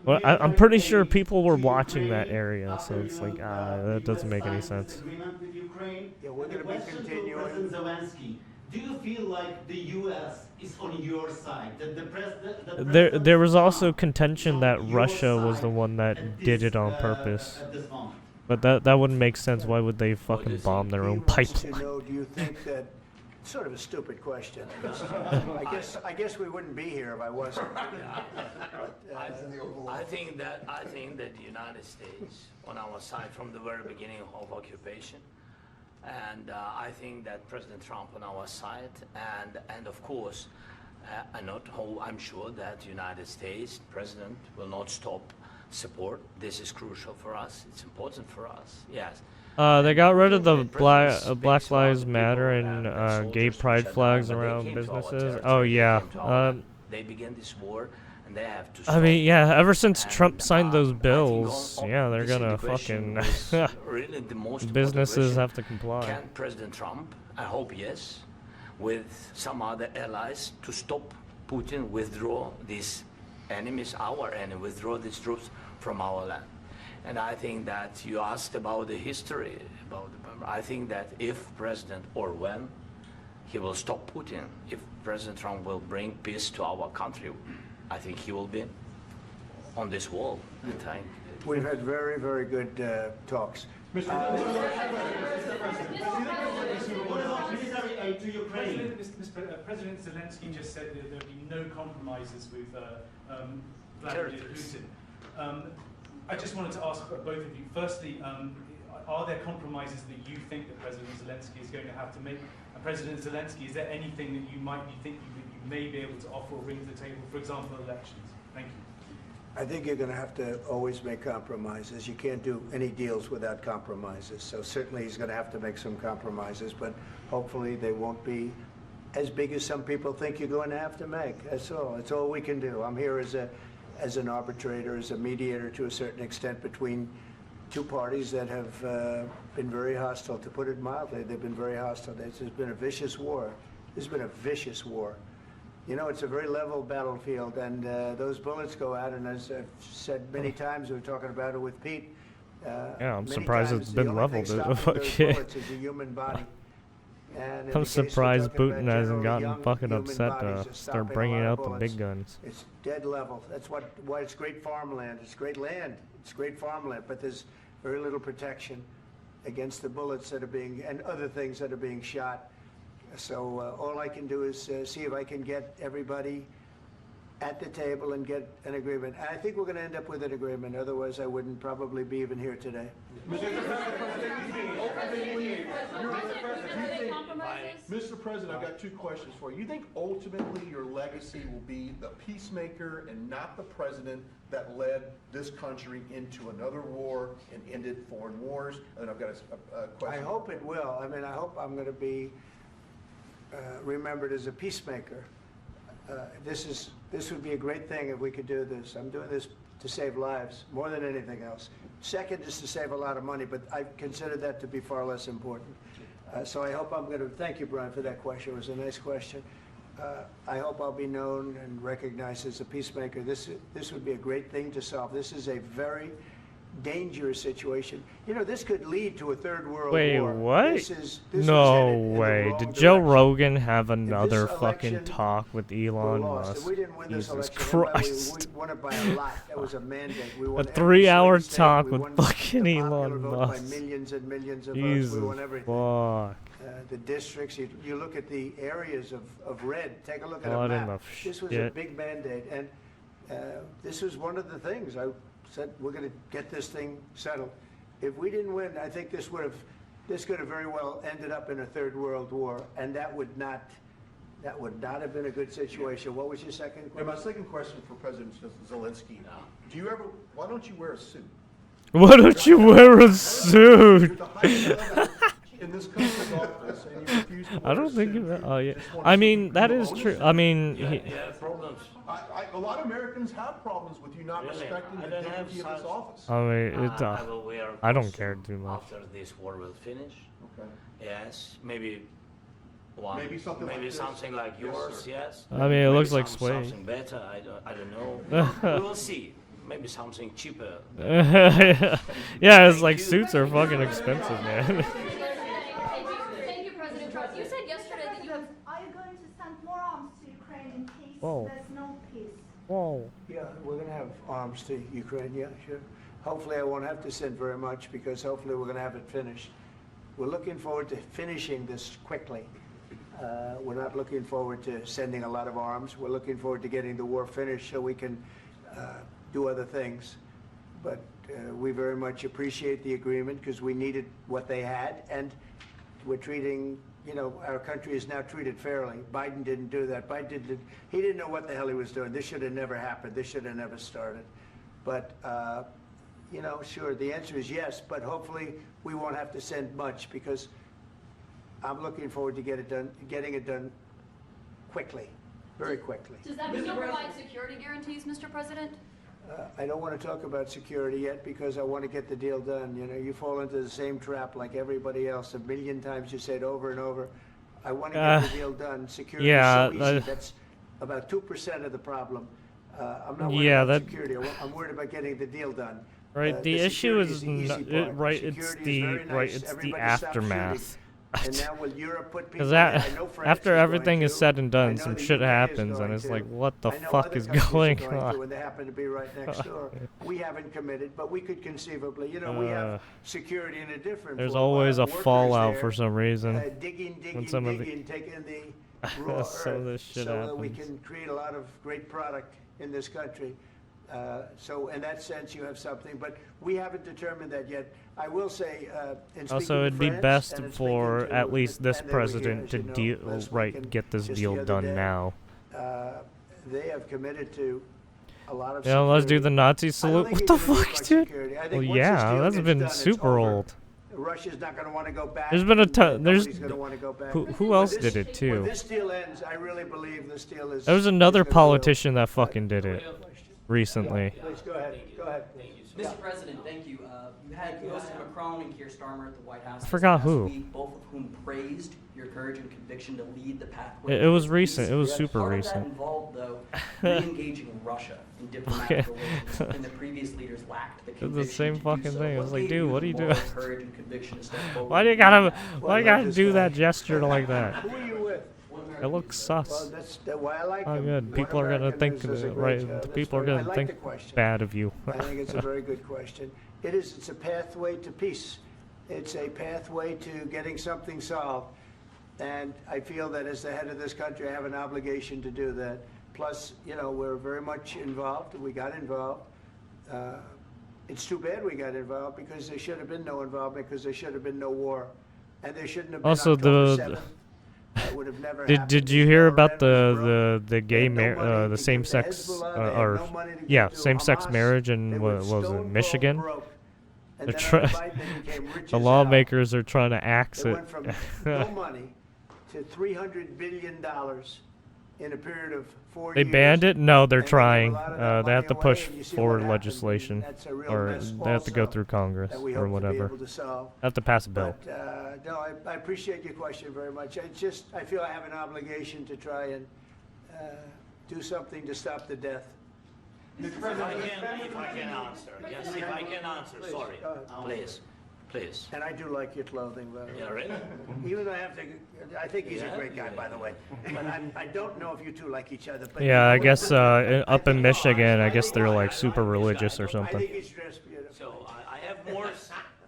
Well, I'm pretty sure people were watching that area, so it's like, that doesn't make any sense. Yeah, we're going to be continuing. President Zelenskyy, do you feel like the U.S. is on your side? There was also contention that Russia was the one that did it on purpose. At this moment. But that wouldn't make sense. Why would they fucking bomb their own He wants to pipeline? know, do you think that, sort of a stupid question. I guess we wouldn't be here if I wasn't. I think that the United States on our side from the very beginning of occupation, and I think that President Trump on our side, and of course, I'm sure that the United States President will not stop support. This is crucial for us. It's important for us. Yes. They got rid of the Black Lives Matter and gay pride flags around businesses. Oh yeah. They began this war, and they have to. I mean, yeah. Ever since Trump signed those I think bills, yeah, they're this gonna integration fucking was really the most businesses motivation. have to comply. Can President Trump, I hope yes, with some other allies to stop Putin, withdraw these enemies, our enemy, withdraw these troops from our land. And I think that you asked about the history, I think that if President, or when, he will stop Putin, if President Trump will bring peace to our country, I think he will be on this wall. We've had very, very good talks. President Zelenskyy just said that there would be no compromises with Vladimir Putin. I just wanted to ask both of you, firstly, are there compromises that you think that President Zelenskyy is going to have to make? And President Zelenskyy, is there anything that you might be thinking that you may be able to offer or bring to the table, for example, elections? Thank you. I think you're going to have to always make compromises. You can't do any deals without compromises. So certainly he's going to have to make some compromises, but hopefully they won't be as big as some people think you're going to have to make. That's all. That's all we can do. I'm here as an arbitrator, as a mediator to a certain extent between two parties that have been very hostile. To put it mildly, they've been very hostile. There's been a vicious war. There's been a vicious war. You know, it's a very level battlefield, and those bullets go out, and as I've said many times, we were talking about it with Pete. Yeah, I'm surprised it's been leveled. Okay. Is a human body. And I'm surprised Putin hasn't gotten fucking upset to start bringing out the big guns. It's dead level. That's why it's great farmland. It's great land. It's great farmland, but there's very little protection against the bullets that are being, and other things that are being shot. So all I can do is see if I can get everybody at the table and get an agreement. And I think we're going to end up with an agreement. Otherwise, I wouldn't probably be even here today. Mr. President, I've got two questions for you. You think ultimately your legacy will be the peacemaker and not the president that led this country into another war and ended foreign wars? And I've got a question. I hope it will. I mean, I hope I'm going to be remembered as a peacemaker. This would be a great thing if we could do this. I'm doing this to save lives more than anything else. Second is to save a lot of money, but I consider that to be far less important. So I hope I'm going to, thank you, Brian, for that question. It was a nice question. I hope I'll be known and recognized as a peacemaker. This would be a great thing to solve. This is a very dangerous situation. You know, this could lead to a third world war. Wait, what? This no was way. Did Joe Rogan have another fucking talk with Elon Musk? If we didn't win this Jesus election, Christ. we won it by a lot. That was a mandate. We won A every 3-hour swing state. talk We with won fucking the popular Elon vote Musk. by millions and millions of votes. Jesus We won everything. fuck. The districts, you look at the areas of red, take a look at Blood a in map. the This was a shit. big mandate, and this was one of the things. I said, we're going to get this thing settled. If we didn't win, I think this could have very well ended up in a third world war, and that would not That would not have been a good situation. What was your second And question? my second question for President Zelensky, why don't you wear a suit? Why don't you wear a suit? You're the highest level in this country's office, and you refuse to wear I don't a think suit. you. Oh yeah. Just want I to mean, see that you is own true. it. I mean, Yeah, problems. A lot of Americans have problems with you not Really? respecting I the don't have dignity of this such- office. I mean, it. I will wear I don't costume care too much. After this war will finish. Okay. Yes, maybe one. Maybe something like this. something like Yes, yours. sir. Yes. I mean, it Maybe looks like suede. something better. I don't know. we will see. Maybe something cheaper. Yeah, it's like suits are fucking expensive, man. Thank you, President Trump. You said yesterday that you have. Are you going to send more arms to Ukraine in case Whoa. there's no peace? Whoa. Yeah, we're going to have arms to Ukraine, yeah, sure. Hopefully I won't have to send very much because hopefully we're going to have it finished. We're looking forward to finishing this quickly. We're not looking forward to sending a lot of arms. We're looking forward to getting the war finished so we can do other things. But we very much appreciate the agreement because we needed what they had, and we're treating, you know, our country is now treated fairly. Biden didn't do that. He didn't know what the hell he was doing. This should have never happened. This should have never started. But, you know, sure, the answer is yes, but hopefully we won't have to send much because I'm looking forward to getting it done quickly, very quickly. Does that mean you'll provide security guarantees, Mr. President? I don't want to talk about security yet because I want to get the deal done. You know, you fall into the same trap like everybody else. A million times you say it over and over. I want to get the deal done. Security is so easy. That's about 2% of the problem. I'm not worried about security. I'm worried about getting the deal done. Right. The issue is right. It's the aftermath. And now will Europe put people Because I know France after is everything going is to. said and I done, know some the shit UK is happens, and going it's to. like, what the I know fuck other is countries are going to, on? and they happen to be right next door. We haven't committed, but we could conceivably. You know, we have security in a different. There's form. always a Workers fallout there, for some reason. digging, when some of the taking the raw some of this earth, shit so that we happens. can create a lot of great product in this country. So in that sense, you have something, but we haven't determined that yet. I will say, in speaking Also, to it'd be France best and in for speaking to at least this and they were here, president as to you know, deal last right, weekend, get this just deal the other done day. now. They have committed to a lot of Yeah, let's do the Nazi I don't salute. think What the you can lose fuck, much dude? security. I think Well, once this yeah, deal that's gets been done, it's super over. old. Russia's not going to want to go back. There's been a and ton. There's nobody's going to want to go back. who But else this- did it When too? this deal ends, I really believe this deal is. There was is another gonna go. politician that fucking did it recently. Please go ahead. Go ahead. Mr. President, thank you. You had hosted Macron and Keir Starmer at the White House. I forgot this who. past week, both of whom praised your courage and conviction to lead the pathway. It was towards recent. peace. It was super Part recent. Of that involved, though, re-engaging Russia in diplomatic relations, and the previous leaders lacked the It's conviction the same to do fucking so. thing. I was What like, gave dude, what are you the doing? moral courage and conviction to step forward Why do you and gotta, lead why you gotta do that gesture like that? Who are you with? It looks Well, sus. that's why I like Oh, him. good. One People are gonna American think, does a great right? job. The That's people are very- I gonna like think the question. bad of you. I think it's a very good question. It's a pathway to peace. It's a pathway to getting something solved. And I feel that as the head of this country, I have an obligation to do that. Plus, you know, we're very much involved. We got involved. It's too bad we got involved because there should have been no involvement because there should have been no war. And there shouldn't have been Also, October the 7th. That would have never did happened. you hear about Iran was broke. the gay They had no money to the give same to sex Hezbollah. They had or no money to give yeah to same sex Hamas. marriage They in were what was it, stone Michigan? cold broke. And They're then trying. Biden became rich The as lawmakers are trying to axe hell. They it. went from no money to $300 billion in a period of 4 They years. banned it? No, they're And they gave a trying. lot of that They have money to away, push and you see what forward happened. legislation, That's a real or mess they have to go also through Congress that we or hope to be whatever. able to solve. Have to pass a bill. But, no, I appreciate your question very much. It's just, I feel I have an obligation to try and do something to stop the death. If I can answer. Yes, if I can answer. Sorry. Please. Please. And I do like your clothing, by the way. Yeah, really? Even though I think he's a great guy, by the way. But I don't know if you two like each other. But Yeah, I guess up in Michigan, I guess they're like super religious or I something. think he's dressed beautiful. So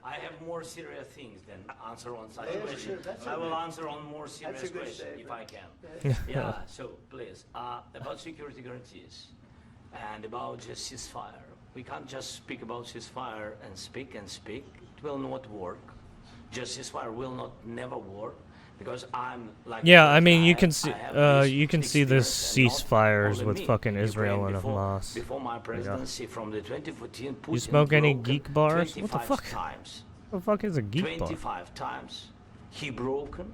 I have more serious things than answer on such Yeah, question. sure, that's I will okay. answer on more serious That's a good question if statement. I can. Yeah. So please, about security guarantees and about just ceasefire. We can't just speak about ceasefire and speak and speak. It will not work. Just ceasefire will not never work Because I'm like. Yeah, I mean, you can see this ceasefires with fucking Israel and Hamas. Before my presidency, from the 2014, Putin You smoke any broken geek bars? What the 25 fuck? times. What the fuck is a geek bar? 25 times he broken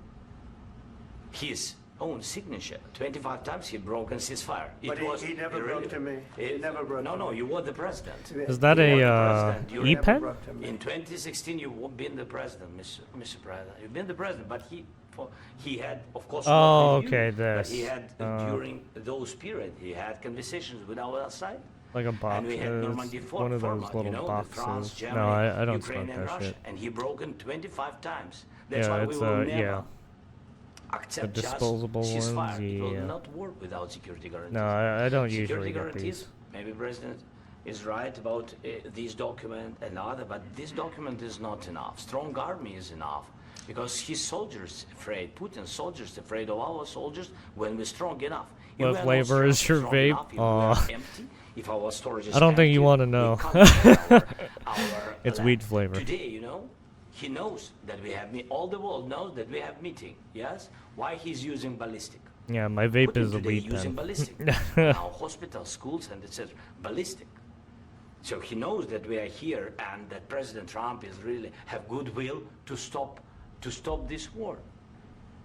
his own signature. 25 times he broken ceasefire. But he never broke to me. He never broke to me. No, you were the president. Is that a E-pen? In 2016, you've been the president, Mr. President. You've been the president, but he had, of course, Oh, not okay, you, but this. he had during those periods, he had conversations with our side. Like a box. And we had Normandy One of those format, little you know, boxes. France, Germany, No, I don't Ukraine, smoke and that Russia, shit. and he broken 25 times. That's Yeah, why it's we will never yeah. accept The disposable just ceasefire. ones, It will yeah. not work without security guarantees. No, I don't Security usually get guarantees, these. maybe President is right about this document and other, but this document is not enough. Strong army is enough. Because his soldiers afraid, Putin's soldiers afraid of our soldiers when we're strong enough. If What we are not flavor is your strong vape? enough, if we are empty, if our storage is I don't think you empty, want to we know. can't defend our It's land. weed flavor. Today, you know, he knows that we have all the world knows that we have meeting. Yes, why he's using ballistic? Yeah, my vape Putin is a today weed using pen. ballistic. Now hospitals, schools, and etc. Ballistic. So he knows that we are here and that President Trump is really have goodwill to stop this war.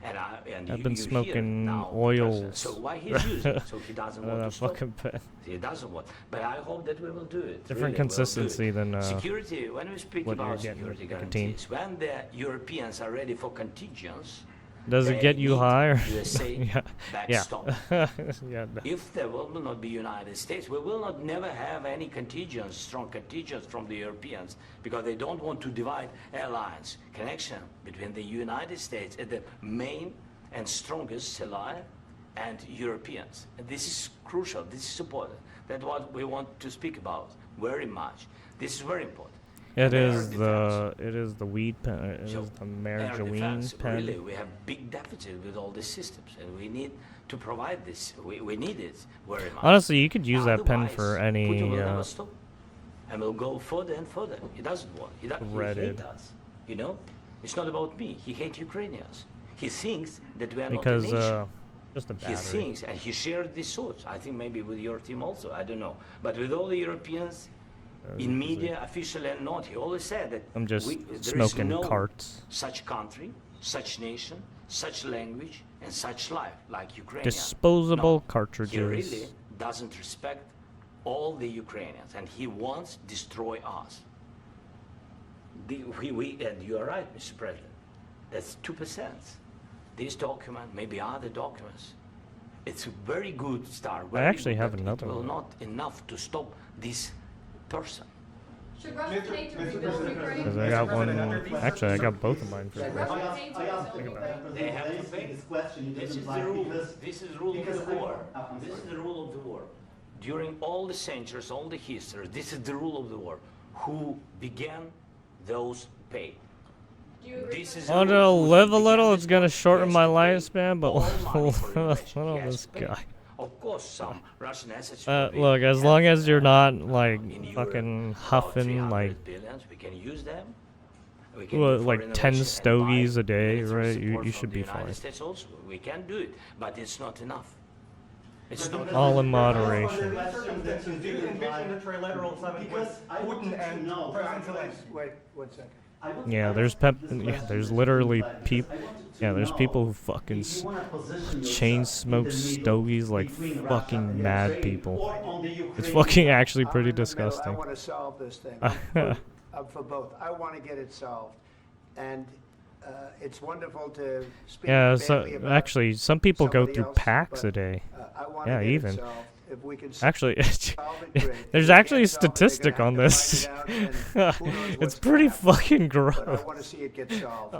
And I've been you hear smoking now the oils. president. So why he's using it? So he doesn't want to stop. fucking pen. He doesn't want. But I hope that we will do it. Different really, consistency we'll do it. than security. When we speak what you're about getting security with nicotine. guarantees, when the Europeans are ready for contingents, Does it they get you need high? Or USA yeah. backstop. Yeah. If there will not be United States, we will not never have any contingents, strong contingents from the Europeans, because they don't want to divide alliance connection between the United States and the main and strongest ally and Europeans. And this is crucial. This is important. That's what we want to speak about very much. This is very important. It is the weed pen. It is the marijuana pen. Really, we have big deficit with all these systems, and we need to provide this. We need it very much. Honestly, you could use that pen Otherwise, for any. Putin will never stop, and we'll go further and further. He doesn't want. He hates us. You know, it's not about me. He hates Ukrainians. He thinks that we are because, not a nation. just a battery. He thinks, and he shared these thoughts. I think maybe with your team also. I don't know, but with all the Europeans. In media, officially and not, he always said that I'm just there smoking is no carts. such country, such nation, such language, and such life like Ukraine. Disposable no, cartridges. He really doesn't respect all the Ukrainians, and he wants to destroy us. And you are right, Mr. President. That's 2%. This document, maybe other documents, it's a very good start. I actually have another one. It will one. not enough to stop this person. Should Russia pay to rebuild Ukraine? Because I got one. Actually, I got both of mine for Should free. Russia pay to rebuild Ukraine? They have to pay. This is the rule. This is the rule of the war. This is the rule of the war. During all the centuries, all the history, this is the rule of the war. Who began, those pay. This is Want to live a little? It's gonna shorten my lifespan, but little this guy. Of course, some Russian assets. Look, as long as you're not like fucking huffing like we can use them. what, like 10 stogies a day, right? You should be fine. States also, we can do it, but it's not enough. It's not all in moderation. Do you envision a trilateral summit with Putin and President Zelenskyy? Wait, 1 second. Yeah, there's literally people. Yeah, there's people who fucking chain smoke stogies like fucking mad people. It's fucking actually pretty disgusting. I want to solve this thing. For both. I want to get it solved. And it's wonderful to speak Yeah, badly so about actually, some people go somebody through else, packs but, a day. I want to Yeah, get it even. solved. If we can Actually, solve it, great. If there's we actually a can't solve it, they're statistic gonna on have to this. fight it out, and who knows It's what's pretty gonna happen. fucking But I gross. want to see it get solved.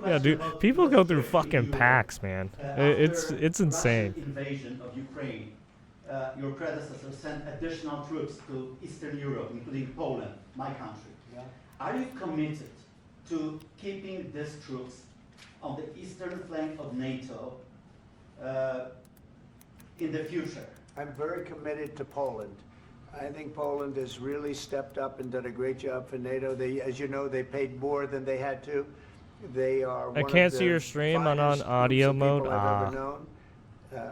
Yeah, dude, people go through fucking packs, man. It's insane. Invasion of Ukraine, your predecessor sent additional troops to Eastern Europe, including Poland, my country. Are you committed to keeping these troops on the eastern flank of NATO in the future? I'm very committed to Poland. I think Poland has really stepped up and done a great job for NATO. They, as you know, they paid more than they had to. They are I one can't of see your the stream on finest audio groups of mode. people I've ever known.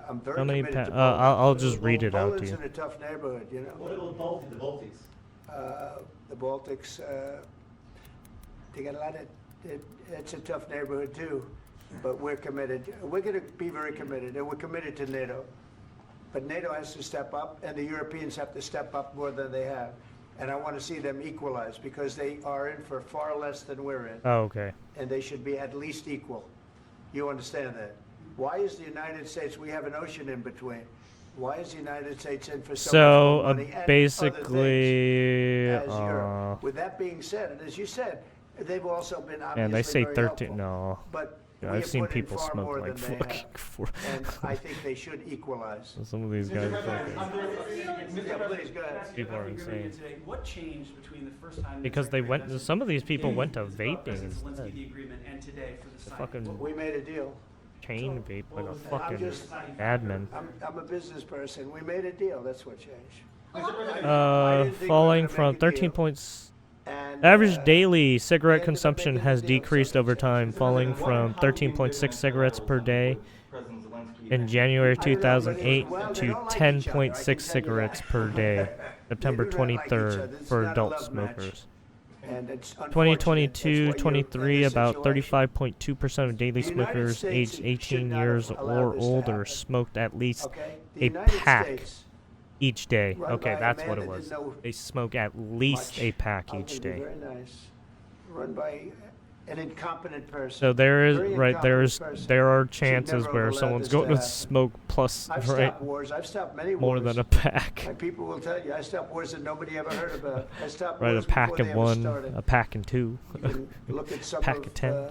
I'm very How many committed to I'll Poland. just read it out to Poland's you. in a tough neighborhood, you know. What about the Baltics? The Baltics, they got a lot of. It's a tough neighborhood too, but we're committed. We're going to be very committed, and we're committed to NATO. But NATO has to step up, and the Europeans have to step up more than they have. And I want to see them equalize because they are in for far less than we're in. Oh, okay. And they should be at least equal. You understand that? Why is the United States? We have an ocean in between. Why is the United States in for so much more money and other basically, things as Europe? With that being said, and as you said, they've also been obviously and they say very 13. helpful. No. But Yeah, we I've have seen put in people far smoke more like than they fucking have. four. And I think they should equalize. Some of these guys, Yeah, please, go ahead. people are insane. What changed between the first time Because they went. Some of these people went to vaping instead. the agreement and today for the The signing? fucking We made a deal. chain vape like a I'm fucking just- admin. I'm a business person. We made a deal. That's what changed. Falling from 13 points. And, Average daily cigarette consumption has decreased over time, falling from 13.6 cigarettes per day in January 2008 to 10.6 cigarettes per day, September 23rd, for adult smokers. And it's 2022-23, about 35.2% of daily smokers aged 18 years or older smoked at least a pack each day. Okay, that's what it was. They smoke at least a pack each day. Very nice. Run by an incompetent person. So there is Very right incompetent person. there are Should chances never where have allowed someone's this going to happen. smoke plus I've right stopped wars. I've stopped many wars. more than a pack. My people will tell you, I stopped wars that nobody ever heard about. I stopped Right, a wars pack before of they ever one, started. a pack and two, You can look at some pack of, of 10.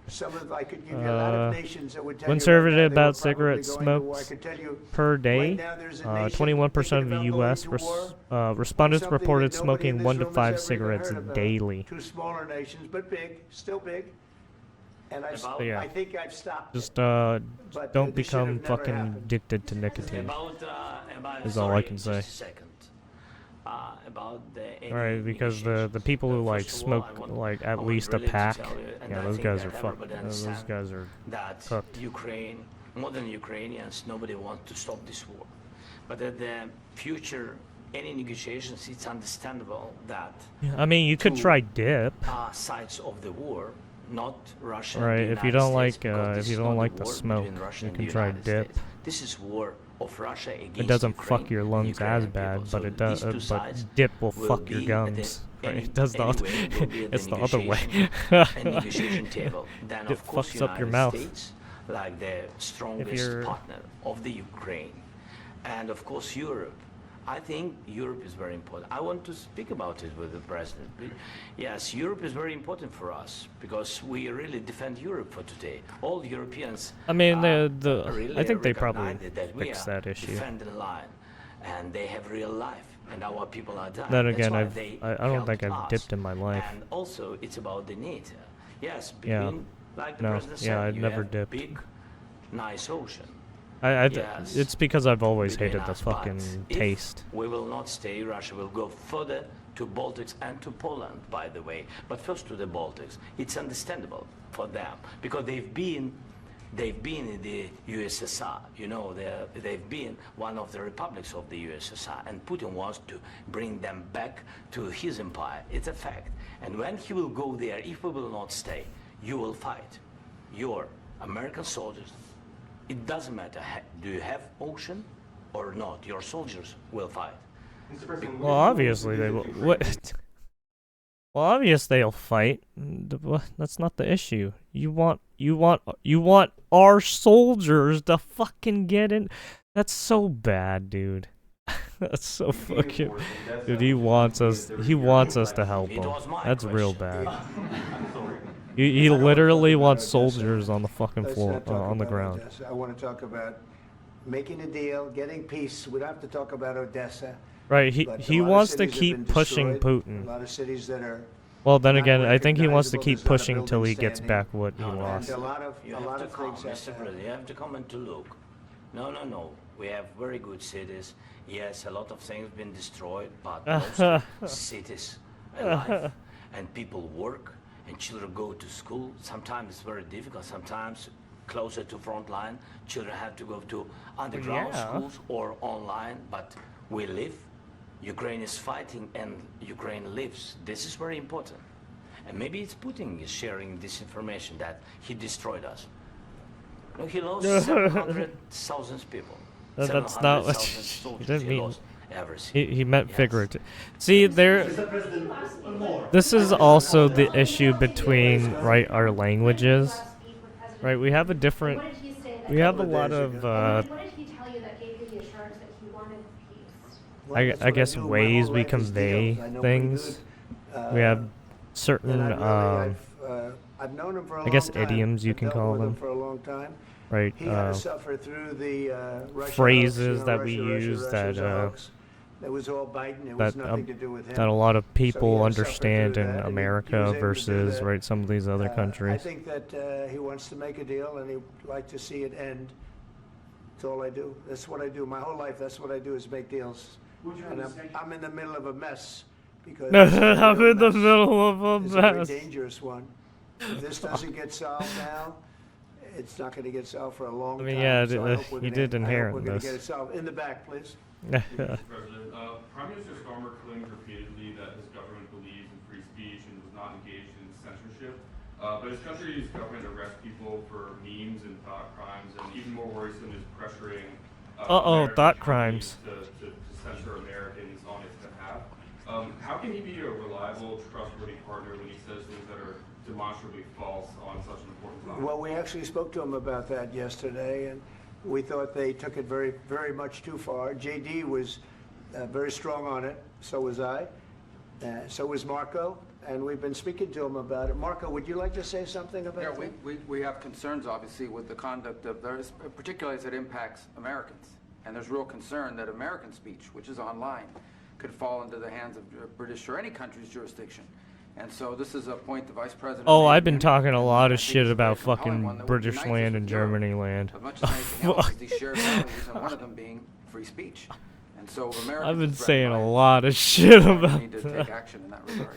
Some of, I could give you a lot of nations that would tell Conservative you right now they about were cigarette probably going to war. I smokes could tell you per day. right now there's a nation 21% of thinking the about U.S. going to war. Respondents Something reported that nobody in smoking this 1 to room has 5 ever even cigarettes heard about. daily. Two smaller nations, but big, still big. And Yeah. I think I've stopped. Just But, don't this should have become never fucking happened. addicted to nicotine. About Is all I can say. just a second. About the Alright, because the people who like First of all, smoke I want- like I at want least a really to pack, tell you, and yeah, I those think guys that are fucked. everybody Those understand guys are that cooked. Ukraine, modern Ukrainians, nobody wants to stop this war. But at the future, any negotiations, it's understandable that I mean, you could two, try dip. Sides of the war, not Russia. Right, and the if you United don't States, like, because if this you is don't not like a the war smoke, between Russia you and can the try United dip. States. This is war of Russia against It doesn't Ukraine fuck your and lungs as Ukrainian bad, people. but So it does. these two But sides dip will will fuck your be at the- gums. Right? any- It does not. anyway, will be at It's the other way. negotiation- a negotiation table. Then It of course fucks up your United mouth. States, like the strongest you're- partner of the Ukraine, and of course Europe. I think Europe is very important. I want to speak about it with the president. Yes, Europe is very important for us because we really defend Europe for today. All Europeans. I mean, really I think they probably recognize that we fixed are that issue. defending the line, and they have real life, and our people are dying. Then That's again, why I don't helped think I've us. dipped in my life. And also, it's about the NATO. Yes, Yeah. between, like the No, president yeah, said, I'd you never have dipped. big, nice ocean. Yes. It's because I've always between hated the us, but fucking if taste. we will not stay. Russia will go further to Baltics and to Poland, by the way. But first to the Baltics. It's understandable for them because they've been in the USSR. You know, they've been one of the republics of the USSR, and Putin wants to bring them back to his empire. It's a fact. And when he will go there, if we will not stay, you will fight. Your American soldiers. It doesn't matter, do you have ocean or not? Your soldiers will fight. Well, obviously they will. What? Well, obviously they'll fight. That's not the issue. You want our soldiers to fucking get in. That's so bad, dude. That's so fucking. Dude, he wants us. He wants us to help him. That's real bad. He literally wants soldiers on the fucking Let's floor, not talk on the about ground. Odessa. I want to talk about making a deal, getting peace. We don't have to talk about Odessa. Right, but a he lot of wants to cities have keep been pushing destroyed. Putin. A lot of cities that are. Well, then not again, I think he wants to recognizable. keep There's not a pushing till he building gets standing. back what he lost. And a lot of You have to come, things have Mr. to happen. President. You have to come and to look. No. We have very good cities. Yes, a lot of things been destroyed, but most cities alive, and people work, and children go to school. Sometimes it's very difficult. Sometimes closer to front line, children have to go to underground schools or online, but we live. Ukraine is fighting and Ukraine lives. This is very important. And maybe it's Putin is sharing this information that he destroyed us. No, he lost 700,000 people. That's not what he didn't mean. Everything. He meant figurative. See, this is also the issue between, right, our languages. Right, we have a different, we have a lot of, What did he tell you that gave you the assurance that he wanted peace? I guess ways we convey things. We have certain, I've known him for a I guess long time. idioms you can I've dealt call with him them. for a long time. Right, He had to suffer through the Russia phrases hoax, that we use Russia's that, hoax. That was all Biden. It was nothing to do with him. that a lot of So people he had to suffer understand through in that, and he America was able to do versus, that. right, some of these other I countries. think that he wants to make a deal, and he'd like to see it end. That's all I do. That's what I do. My whole life, that's what I do is make deals. And I'm in the middle of a mess because I'm in the middle of a it's a very mess. dangerous one. If this doesn't get solved now, it's not going to get solved for a long time. Yeah, so I hope we're he gonna- did I hope inherit we're gonna this. get it solved. In the back, please. Mr. President, Prime Minister Starmer claimed repeatedly that his government believes in free speech and was not engaged in censorship. But his country's government arrests people for memes and thought crimes, and even more worrisome is pressuring American thought companies crimes. to censor Americans on its behalf. How can he be a reliable, trustworthy partner when he says things that are demonstrably false on such an important topic? Well, we actually spoke to him about that yesterday, and we thought they took it very, very much too far. JD was very strong on it. So was I. So was Marco. And we've been speaking to him about it. Marco, would you like to say something about that? We have concerns, obviously, with the conduct of those, particularly as it impacts Americans. And there's real concern that American speech, which is online, could fall into the hands of British or any country's jurisdiction. And so this is a point the Vice President... Oh, I've been talking a lot of shit about fucking British land and Germany land. As much as anything else, these shared values, and one of them being free speech. And so Americans... I've been saying a lot of shit about need to that. take action in that regard.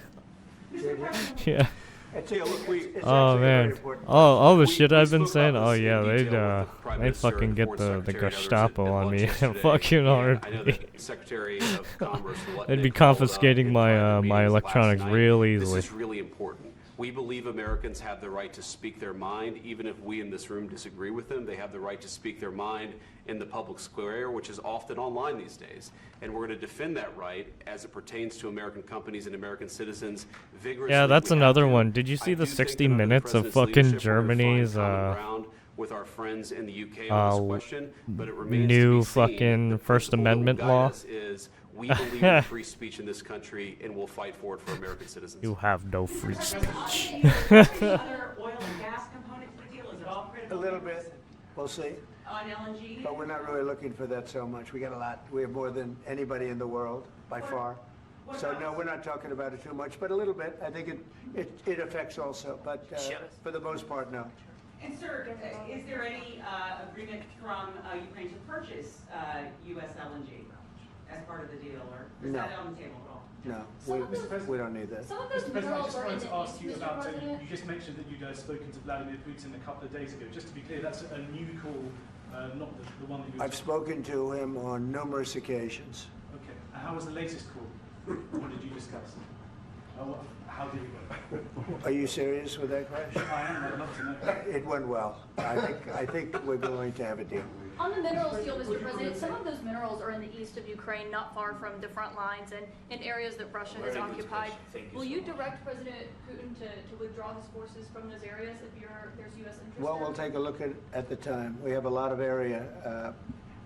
Yeah. It's Oh actually very man, important. all the shit I've been saying. Oh this in yeah, detail with the Prime they Minister fucking and get Foreign the Secretary and others Gestapo at on lunch me. yesterday. Fucking And I know already. that Secretary of Commerce They'd be confiscating my electronics real easily. This is really important. We believe Americans have the right to speak their mind, even if we in this room disagree with them. They have the right to speak their mind in the public square, which is often online these days. And we're going to defend that right as it pertains to American companies and American citizens vigorously. Yeah, that's We have another to. one. Did you see I the do think 60 that under the minutes of President's fucking leadership, we're gonna find Germany's common ground with our friends in the UK on this question, but it remains to new be seen. fucking The First principle that will Amendment guide law? us is we believe in free speech in this country, and we'll fight for it for American citizens. You have no free speech. Other oil and gas component to the deal, is it all critical? A little bit. We'll see. On LNG? But we're not really looking for that so much. We got a lot. We have more than anybody in the world, by far. So no, we're not talking about it too much, but a little bit. I think it affects also, but for the most part, no. And sir, is there any agreement from Ukraine to purchase U.S. LNG as part of the deal, or is No. that on the table at all? No, Mr. we don't need that. Some of Mr. those President, I minerals just are in wanted the to ask east, you Mr. about President. you just mentioned that you'd spoken to Vladimir Putin a couple of days ago. Just to be clear, that's a new call, not the one that you... I've spoken to him on numerous occasions. Okay. And how was the latest call? What did you discuss? How did it go? Are you serious with that question? I am. I'd love to know. It went well. I think we're going to have a deal. On the minerals deal, Mr. President, some of those minerals are in the east of Ukraine, not far from the front lines and in areas that Russia has occupied. Will you direct President Putin to withdraw his forces from those areas if there's U.S. interest? Well, we'll take a look at the time. We have a lot of area.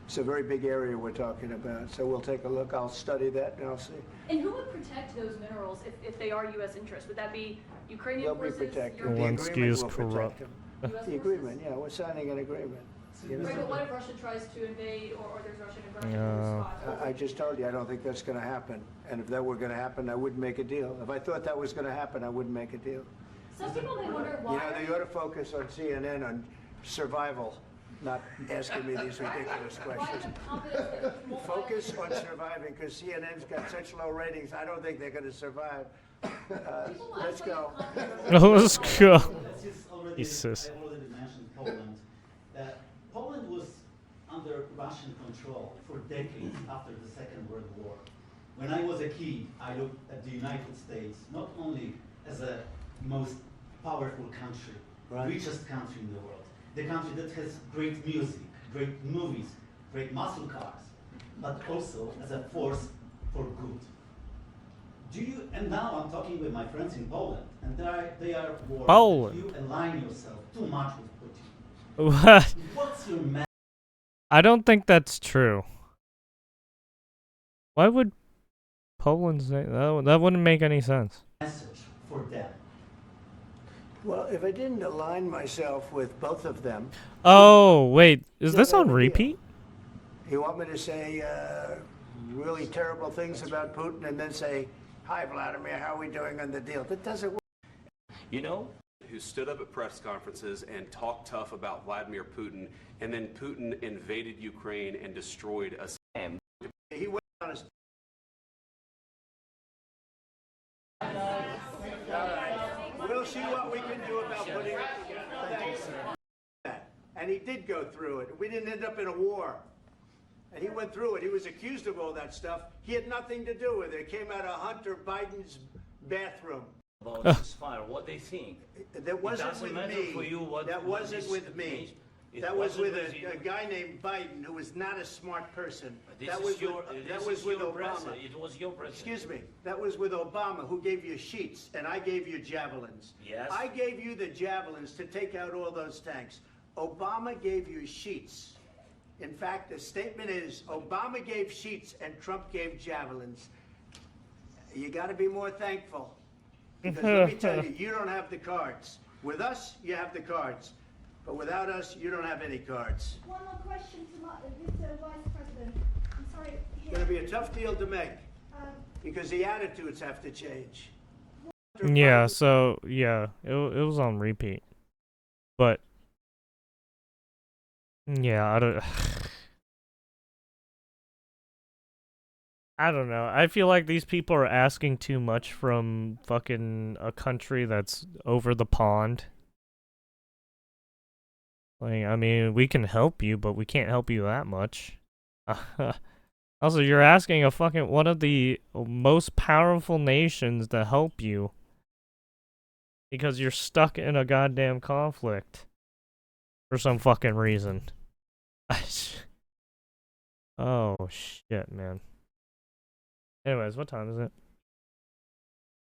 It's a very big area we're talking about, so we'll take a look. I'll study that and I'll see. And who would protect those minerals if they are U.S. interest? Would that be Ukrainian They'll be forces? protected. The Zelenskyy agreement is will protect corrupt. them. US The agreement, yeah, we're signing an agreement. You know? Right, but what if Russia tries to invade or there's Russian aggression in No. response? I just told you, I don't think that's going to happen. And if that were going to happen, I wouldn't make a deal. If I thought that was going to happen, I wouldn't make a deal. Some people may wonder You why. know, they ought to focus on CNN on survival, not asking me these ridiculous questions. Focus on surviving, because CNN's got such low ratings, I don't think they're going to survive. Let's go. Let's go. Jesus. I already mentioned Poland. Poland was under Russian control for decades after the Second World War. When I was a kid, I looked at the United States not only as a most powerful country, richest country in the world, the country that has great music, great movies, great muscle cars, but also as a force for good. And now I'm talking with my friends in Poland, and they are worried that you align yourself too much with Putin. What? What's your message? I don't think that's true. Why would Poland say that? That wouldn't make any sense. Message for them. Well, if I didn't align myself with both of them. Oh, wait. Is this on repeat? You want me to say really terrible things about Putin and then say, "Hi, Vladimir, how are we doing on the deal?" That doesn't work. You know? Who stood up at press conferences and talked tough about Vladimir Putin, and then Putin invaded Ukraine and destroyed a... He went on his... We'll see what we can do about putting it together. Thank you, sir. And he did go through it. We didn't end up in a war. And he went through it. He was accused of all that stuff. He had nothing to do with it. It came out of Hunter Biden's bathroom. About this fire, what they think. That wasn't with me. That wasn't with me. That was with a guy named Biden who was not a smart person. That was with Obama. It was your president. Excuse me. That was with Obama, who gave you sheets, and I gave you javelins. Yes. I gave you the javelins to take out all those tanks. Obama gave you sheets. In fact, the statement is Obama gave sheets and Trump gave javelins. You got to be more thankful. Because let me tell you, you don't have the cards. With us, you have the cards. But without us, you don't have any cards. One more question to Mr. Vice President. I'm sorry. It's going to be a tough deal to make. Because the attitudes have to change. Yeah, so, yeah, it was on repeat. But, yeah, I don't know. I feel like these people are asking too much from fucking a country that's over the pond. Like, I mean, we can help you, but we can't help you that much. Also, you're asking a fucking one of the most powerful nations to help you because you're stuck in a goddamn conflict for some fucking reason. Oh, shit, man. Anyways, what time is it?